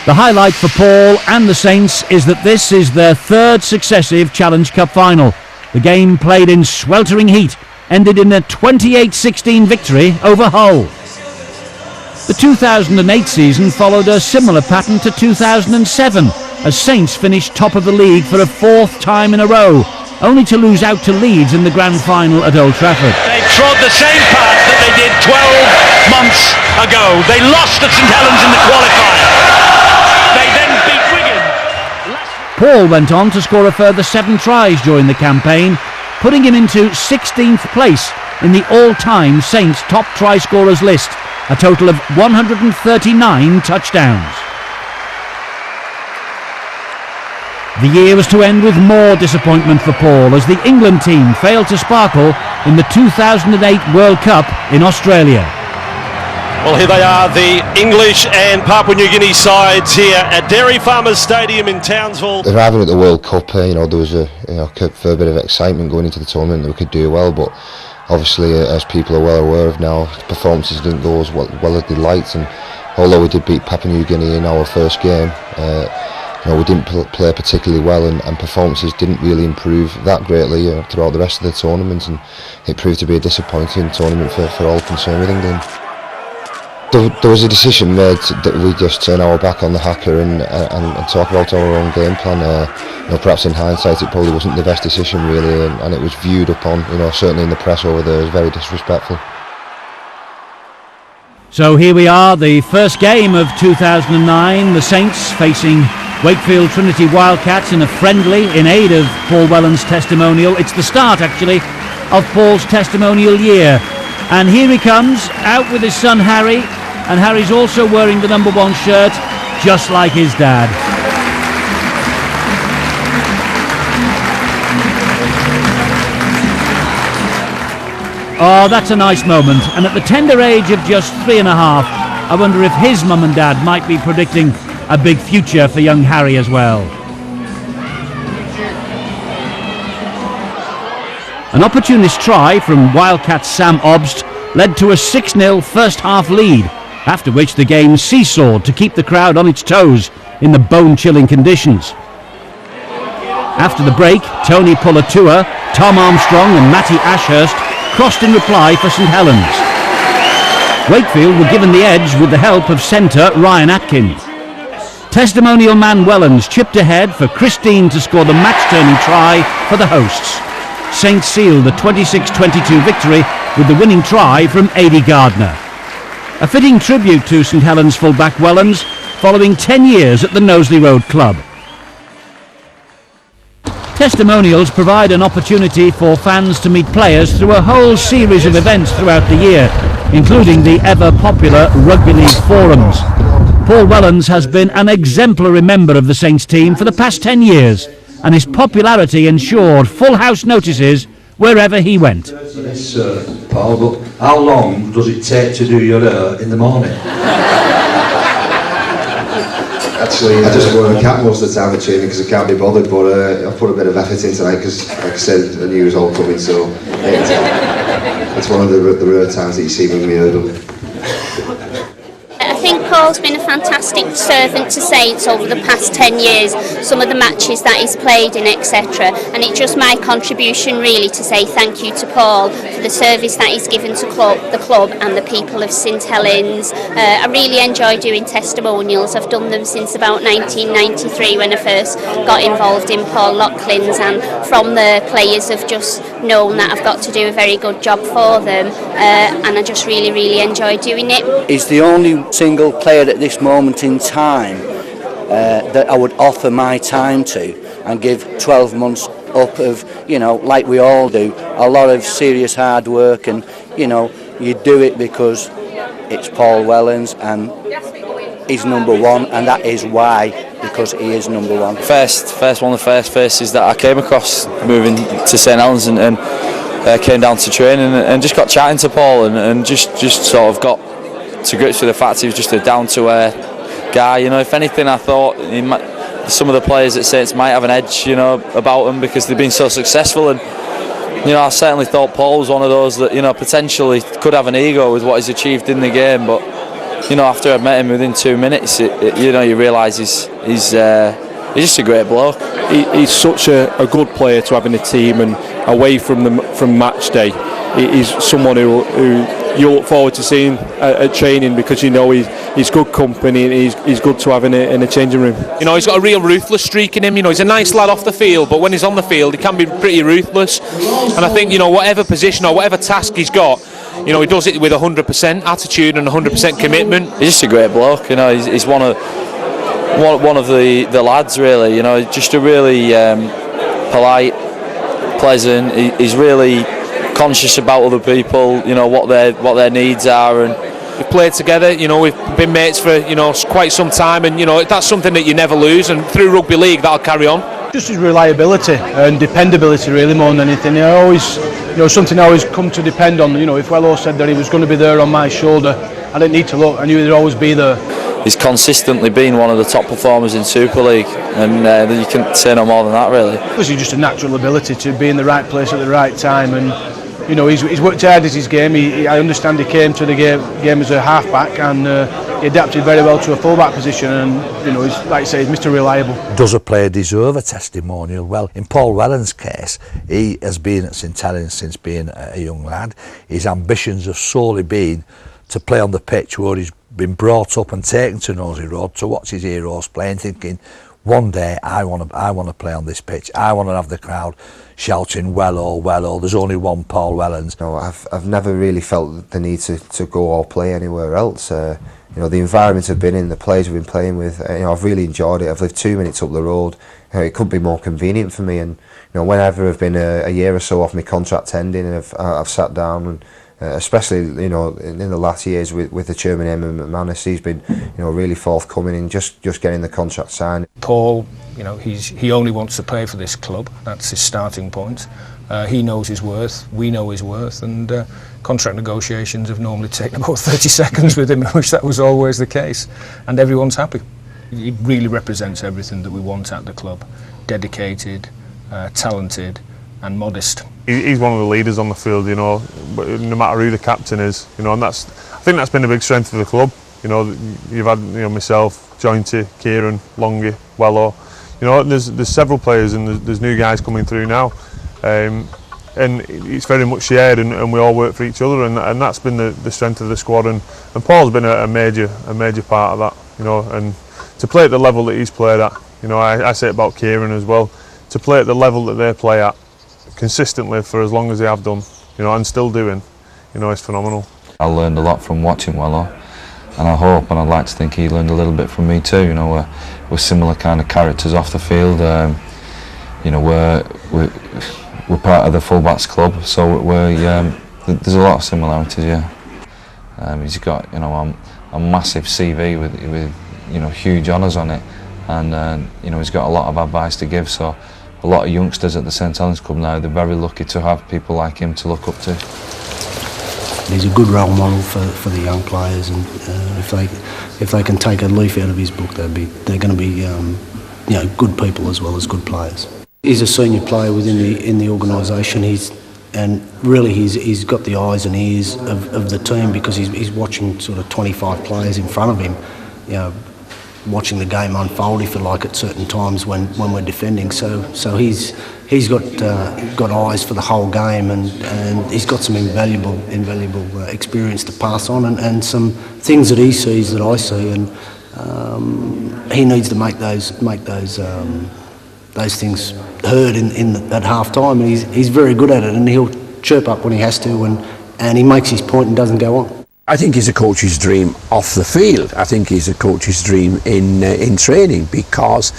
The highlight for Paul and the Saints is that this is their 3rd successive Challenge Cup final. The game, played in sweltering heat, ended in a 28-16 victory over Hull. The 2008 season followed a similar pattern to 2007, as Saints finished top of the league for a 4th time in a row, only to lose out to Leeds in the grand final at Old Trafford. They trod the same path that they did 12 months ago. They lost at St Helens in the qualifier. They then beat Wigan. Paul went on to score a further 7 tries during the campaign, putting him into 16th place in the all-time Saints top try scorers list, a total of 139 touchdowns. The year was to end with more disappointment for Paul as the England team failed to sparkle in the 2008 World Cup in Australia. Well, here they are, the English and Papua New Guinea sides here at Dairy Farmers Stadium in Townsville. Arriving at the World Cup, there was a fair bit of excitement going into the tournament that we could do well, but obviously, as people are well aware of now, performances didn't go as well as they liked, and although we did beat Papua New Guinea in our first game, we didn't play particularly well, and performances didn't really improve that greatly throughout the rest of the tournament, and it proved to be a disappointing tournament for all concerned with England. There was a decision made that we just turn our back on the hacker and talk about our own game plan. Perhaps in hindsight it probably wasn't the best decision really, and it was viewed upon, certainly in the press over there, as very disrespectful. So here we are, the first game of 2009, the Saints facing Wakefield Trinity Wildcats in a friendly in aid of Paul Wellen's testimonial. It's the start actually of Paul's testimonial year, and here he comes out with his son Harry, and Harry's also wearing the number 1 shirt just like his dad. Oh, that's a nice moment, and at the tender age of just 3.5, I wonder if his mum and dad might be predicting a big future for young Harry as well. An opportunist try from Wildcats' Sam Obst led to a 6-0 first half lead, after which the game seesawed to keep the crowd on its toes in the bone-chilling conditions. After the break, Tony Pulatua, Tom Armstrong and Matty Ashurst crossed in reply for St Helens. Wakefield were given the edge with the help of centre Ryan Atkins. Testimonial man Wellens chipped ahead for Christine to score the match-turning try for the hosts. Saints sealed the 26-22 victory with the winning try from Aidy Gardner. A fitting tribute to St Helens fullback Wellens following 10 years at the Knowsley Road club. Testimonials provide an opportunity for fans to meet players through a whole series of events throughout the year, including the ever-popular Rugby League forums. Paul Wellens has been an exemplary member of the Saints team for the past 10 years, and his popularity ensured full house notices wherever he went. Yes, Paul, but how long does it take to do your hair in the morning? Actually, I just wear a cap most of the time at training because I can't be bothered, but I've put a bit of effort in tonight because, like I said, I knew it was all coming, so it's one of the rare times that you see me with my hair done. I think Paul's been a fantastic servant to Saints over the past 10 years, some of the matches that he's played in, etc. And it's just my contribution really to say thank you to Paul for the service that he's given to the club and the people of St Helens. I really enjoy doing testimonials. I've done them since about 1993 when I first got involved in Paul Laughlin's, and from the players have just known that I've got to do a very good job for them, and I just really enjoy doing it. He's the only single player at this moment in time that I would offer my time to and give 12 months up of, like we all do, a lot of serious hard work, and you do it because it's Paul Wellens and he's number one, and that is why, because he is number one. First one of the first faces that I came across moving to St Helens, and came down to training and just got chatting to Paul and just sort of got to grips with the fact he was just a down-to-earth guy. If anything, I thought some of the players at Saints might have an edge, about them because they've been so successful, and I certainly thought Paul was one of those that potentially could have an ego with what he's achieved in the game, but after I met him within 2 minutes, you realise he's just a great bloke. He's such a good player to have in the team, and away from match day, he's someone who you look forward to seeing at training because he's good company and he's good to have in a changing room. He's got a real ruthless streak in him. He's a nice lad off the field, but when he's on the field, he can be pretty ruthless. And I think whatever position or whatever task he's got, he does it with 100% attitude and 100% commitment. He's just a great bloke. He's one of the lads really. Just a really polite, pleasant. He's really conscious about other people, what their needs are, and we've played together. We've been mates for quite some time, and that's something that you never lose. And through rugby league, that'll carry on. Just his reliability and dependability, really, more than anything. Something I always come to depend on. If Wello said that he was going to be there on my shoulder, I didn't need to look. I knew he'd always be there. He's consistently been one of the top performers in Super League, and you can say no more than that, really. It's just a natural ability to be in the right place at the right time, and he's worked hard at his game. I understand he came to the game as a half-back, and he adapted very well to a full-back position, and he's, like I say, he's Mr. Reliable. Does a player deserve a testimonial? Well, in Paul Wellen's case, he has been at St Helens since being a young lad. His ambitions have solely been to play on the pitch where he's been brought up and taken to Knowsley Road to watch his heroes play, and thinking, one day I want to play on this pitch. I want to have the crowd shouting, Wello, Wello. There's only one Paul Wellens. No, I've never really felt the need to go or play anywhere else. The environment I've been in, the players we've been playing with, I've really enjoyed it. I've lived 2 minutes up the road. It couldn't be more convenient for me. And whenever I've been a year or so off my contract ending, and I've sat down and. Especially in the last years with the chairman Emma McManus, he's been really forthcoming in just getting the contract signed. Paul, he only wants to play for this club. That's his starting point. He knows his worth. We know his worth, and contract negotiations have normally taken about 30 seconds with him. I wish that was always the case, and everyone's happy. He really represents everything that we want at the club: dedicated, talented, and modest. He's one of the leaders on the field, no matter who the captain is, and I think that's been a big strength of the club. You've had myself, Jointy, Kieran, Longy, Wello, there's several players, and there's new guys coming through now, and it's very much shared, and we all work for each other, and that's been the strength of the squad, and Paul's been a major part of that, and to play at the level that he's played at, I say it about Kieran as well, to play at the level that they play at, consistently for as long as they have done, you know, and still doing, you know, is phenomenal. I learned a lot from watching Wello, and I hope and I'd like to think he learned a little bit from me too. You know, we're similar kind of characters off the field. You know, we're part of the fullbacks club, so there's a lot of similarities. Yeah, he's got, you know, a massive CV with you know, huge honours on it, and you know, he's got a lot of advice to give. So a lot of youngsters at the St Helens Club now, they're very lucky to have people like him to look up to. He's a good role model for the young players, and if they can take a leaf out of his book, they're going to be you know, good people as well as good players. He's a senior player within the organisation. He's got the eyes and ears of the team, because he's watching sort of 25 players in front of him, you know, watching the game unfold, if you like, at certain times when we're defending. So he's got eyes for the whole game, and he's got some invaluable experience to pass on, and some things that he sees that I see, and he needs to make those things heard at half time. He's very good at it, and he'll chirp up when he has to, and he makes his point and doesn't go on. I think he's a coach's dream off the field. I think he's a coach's dream in training, because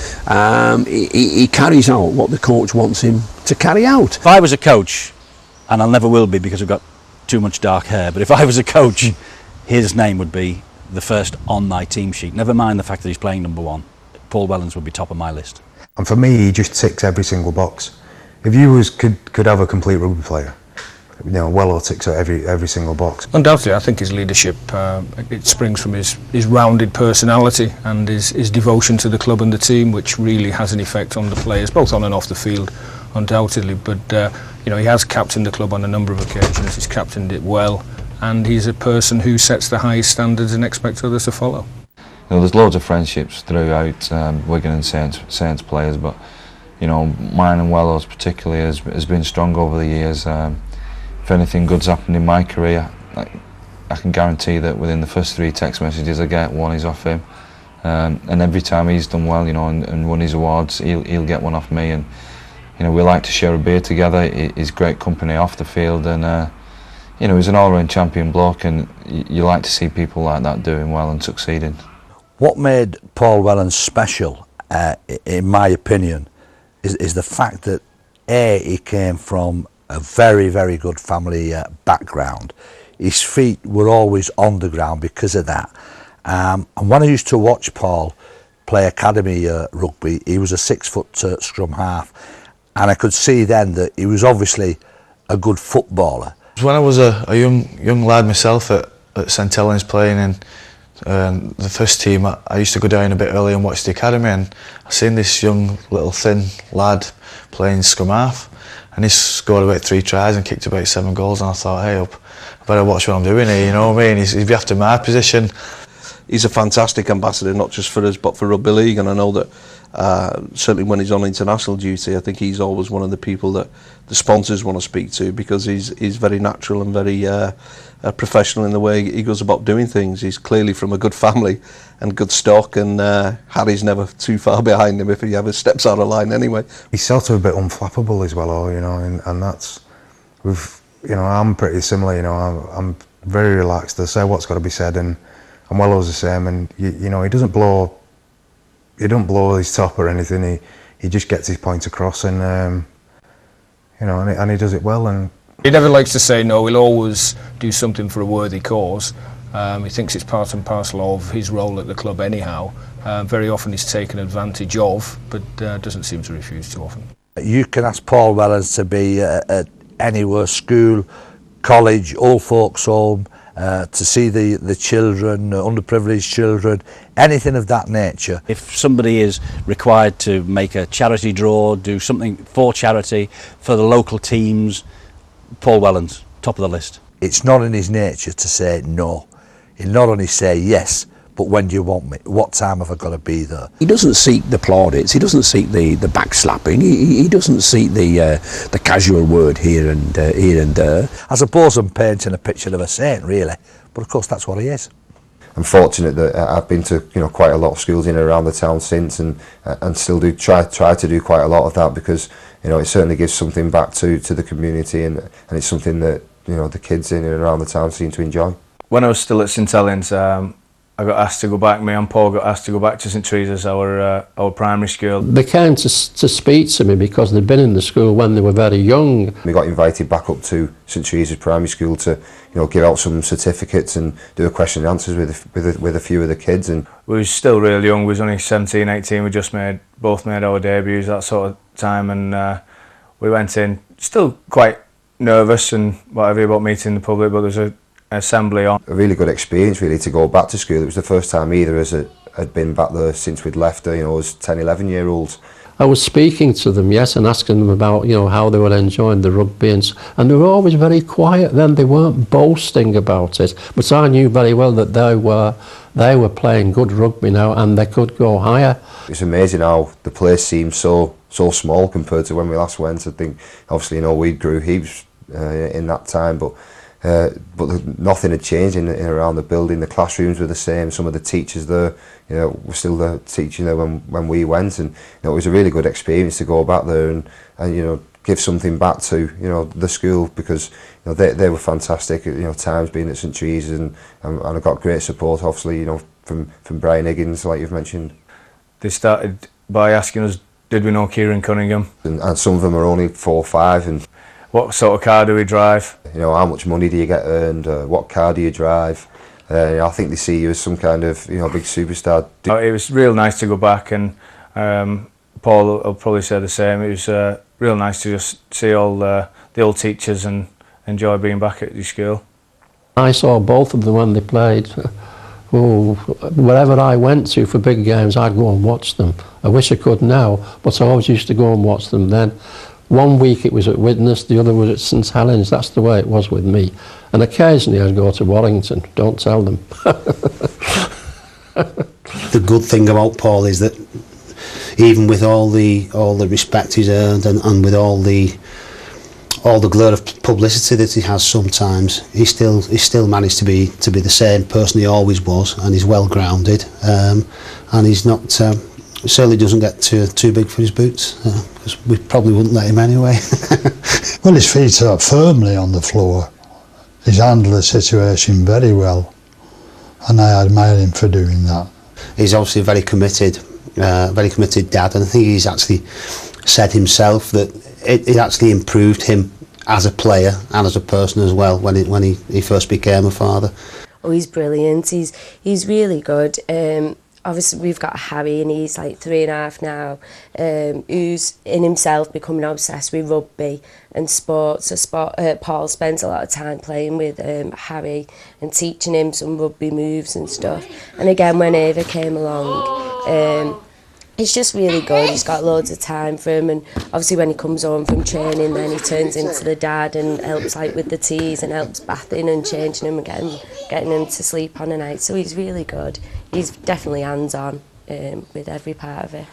he carries out what the coach wants him to carry out. If I was a coach, and I never will be because I've got too much dark hair, but if I was a coach, his name would be the first on my team sheet. Never mind the fact that he's playing number one. Paul Wellens would be top of my list. And for me, he just ticks every single box. If you could have a complete rugby player, you know, Wello ticks every single box. Undoubtedly, I think his leadership, it springs from his rounded personality and his devotion to the club and the team, which really has an effect on the players, both on and off the field, undoubtedly. But you know, he has captained the club on a number of occasions. He's captained it well, and he's a person who sets the highest standards and expects others to follow. You know, there's loads of friendships throughout Wigan and Saints players, but you know, mine and Wello's particularly has been strong over the years. If anything good's happened in my career, I can guarantee that within the first 3 text messages I get, one is off him. And every time he's done well, you know, and won his awards, he'll get one off me. And you know, we like to share a beer together. He's great company off the field, and you know, he's an all-round champion bloke, and you like to see people like that doing well and succeeding. What made Paul Wellens special, in my opinion, is the fact that he came from a very, very good family background. His feet were always on the ground because of that. And when I used to watch Paul play academy rugby, he was a 6-foot scrum half, and I could see then that he was obviously a good footballer. When I was a young lad myself at St Helens playing in the first team, I used to go down a bit early and watch the academy, and I seen this young little thin lad playing scrum half, and he scored about 3 tries and kicked about 7 goals, and I thought, hey, I better watch what I'm doing here, you know what I mean? He'd be after my position. He's a fantastic ambassador, not just for us but for rugby league, and I know that certainly when he's on international duty, I think he's always one of the people that the sponsors want to speak to, because he's very natural and very professional in the way he goes about doing things. He's clearly from a good family and good stock, and Harry's never too far behind him if he ever steps out of line anyway. He's sort of a bit unflappable as well, you know, and that's, you know, I'm pretty similar, you know, I'm very relaxed. I say what's got to be said, and Wello's the same, and you know, he doesn't blow his top or anything. He just gets his point across, and you know, and he does it well. And he never likes to say no. He'll always do something for a worthy cause. He thinks it's part and parcel of his role at the club anyhow. Very often he's taken advantage of, but doesn't seem to refuse too often. You can ask Paul Wellens to be at anywhere, school, college, old folks home, to see the children, underprivileged children, anything of that nature. If somebody is required to make a charity draw, do something for charity, for the local teams, Paul Wellens, top of the list. It's not in his nature to say no. He'll not only say yes, but when do you want me? What time have I got to be there? He doesn't seek the plaudits. He doesn't seek the backslapping. He doesn't seek the casual word here and there. I suppose I'm painting a picture of a saint, really, but of course that's what he is. I'm fortunate that I've been to, you know, quite a lot of schools in and around the town since, and still do try to do quite a lot of that, because you know, it certainly gives something back to the community, and it's something that, you know, the kids in and around the town seem to enjoy. When I was still at St Helens, I got asked to go back. Me and Paul got asked to go back to St Teresa's, our primary school. They came to speak to me because they'd been in the school when they were very young. We got invited back up to St Teresa's primary school to, you know, give out some certificates and do a question and answers with a few of the kids. And we were still really young. We was only 17, 18. We just both made our debuts that sort of time, and we went in still quite nervous and whatever about meeting the public, but there was an assembly on. A really good experience really to go back to school. It was the first time either of us had been back there since we'd left, you know, as 10, 11-year-olds. I was speaking to them, yes, and asking them about, you know, how they were enjoying the rugby, and they were always very quiet then. They weren't boasting about it, but I knew very well that they were playing good rugby now, and they could go higher. It's amazing how the place seems so small compared to when we last went. I think obviously, you know, we grew heaps in that time, but nothing had changed in around the building. The classrooms were the same. Some of the teachers there, you know, were still there teaching there when we went, and you know, it was a really good experience to go back there and you know, give something back to, you know, the school, because you know, they were fantastic. You know, times being at St Teresa's, and I got great support, obviously, you know, from Brian Higgins, like you've mentioned. They started by asking us, did we know Kieran Cunningham? And some of them are only 4 or 5, and what sort of car do we drive? You know, how much money do you get earned? What car do you drive? I think they see you as some kind of, you know, big superstar. It was real nice to go back, and Paul will probably say the same. It was real nice to just see all the old teachers and enjoy being back at the school. I saw both of them when they played. Oh, wherever I went to for big games, I'd go and watch them. I wish I could now, but I always used to go and watch them then. One week it was at Widnes, the other was at St Helens. That's the way it was with me. And occasionally I'd go to Warrington. Don't tell them. The good thing about Paul is that even with all the respect he's earned, and with all the glare of publicity that he has sometimes, he still managed to be the same person he always was, and he's well grounded, and he's not. Certainly doesn't get too big for his boots, because we probably wouldn't let him anyway. Well, his feet are firmly on the floor. He's handled the situation very well, and I admire him for doing that. He's obviously a very committed dad, and I think he's actually said himself that it actually improved him as a player and as a person as well when he first became a father. Oh, he's brilliant. He's really good. Obviously we've got Harry, and he's like 3.5 now, who's in himself becoming obsessed with rugby and sports. So Paul spends a lot of time playing with Harry and teaching him some rugby moves and stuff. And again, when Ava came along, it's just really good. He's got loads of time for him, and obviously when he comes home from training, then he turns into the dad and helps like with the teas and helps bathing and changing him and getting him to sleep on a night. So he's really good. He's definitely hands-on with every part of it.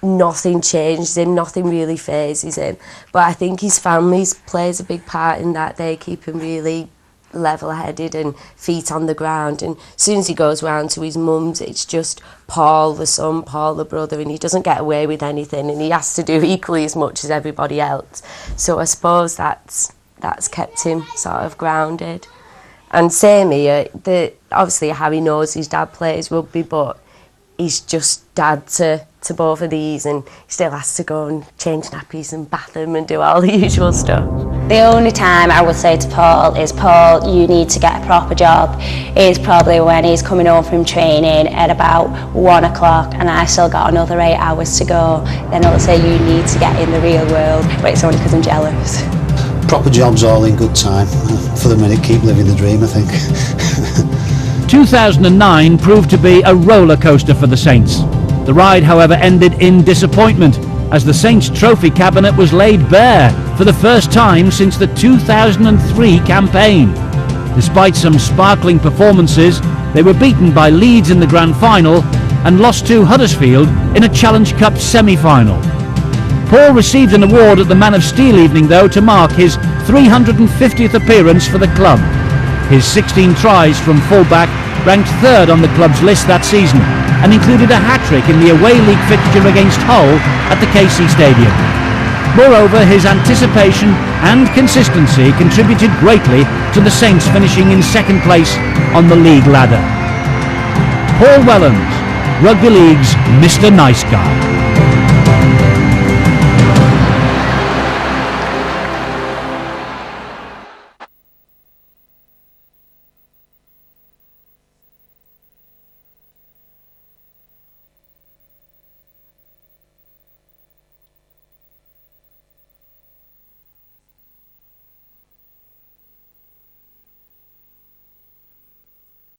Nothing changes him, nothing really phases him, but I think his family plays a big part in that. They keep him really level-headed and feet on the ground, and as soon as he goes round to his mum's, it's just Paul the son, Paul the brother, and he doesn't get away with anything, and he has to do equally as much as everybody else. So I suppose that's kept him sort of grounded. And same here, obviously Harry knows his dad plays rugby, but he's just dad to both of these, and he still has to go and change nappies and bath them and do all the usual stuff. The only time I would say to Paul is, Paul, you need to get a proper job, is probably when he's coming home from training at about 1 o'clock and I've still got another 8 hours to go. Then I'll say you need to get in the real world, but it's only because I'm jealous. Proper job's all in good time. For the minute, keep living the dream, I think. 2009 proved to be a roller coaster for the Saints. The ride, however, ended in disappointment, as the Saints trophy cabinet was laid bare for the first time since the 2003 campaign. Despite some sparkling performances, they were beaten by Leeds in the grand final and lost to Huddersfield in a Challenge Cup semi-final. Paul received an award at the Man of Steel evening, though, to mark his 350th appearance for the club. His 16 tries from full-back ranked third on the club's list that season, and included a hat-trick in the away league fixture against Hull at the KC Stadium. Moreover, his anticipation and consistency contributed greatly to the Saints finishing in second place on the league ladder. Paul Wellens, Rugby League's Mr. Nice Guy.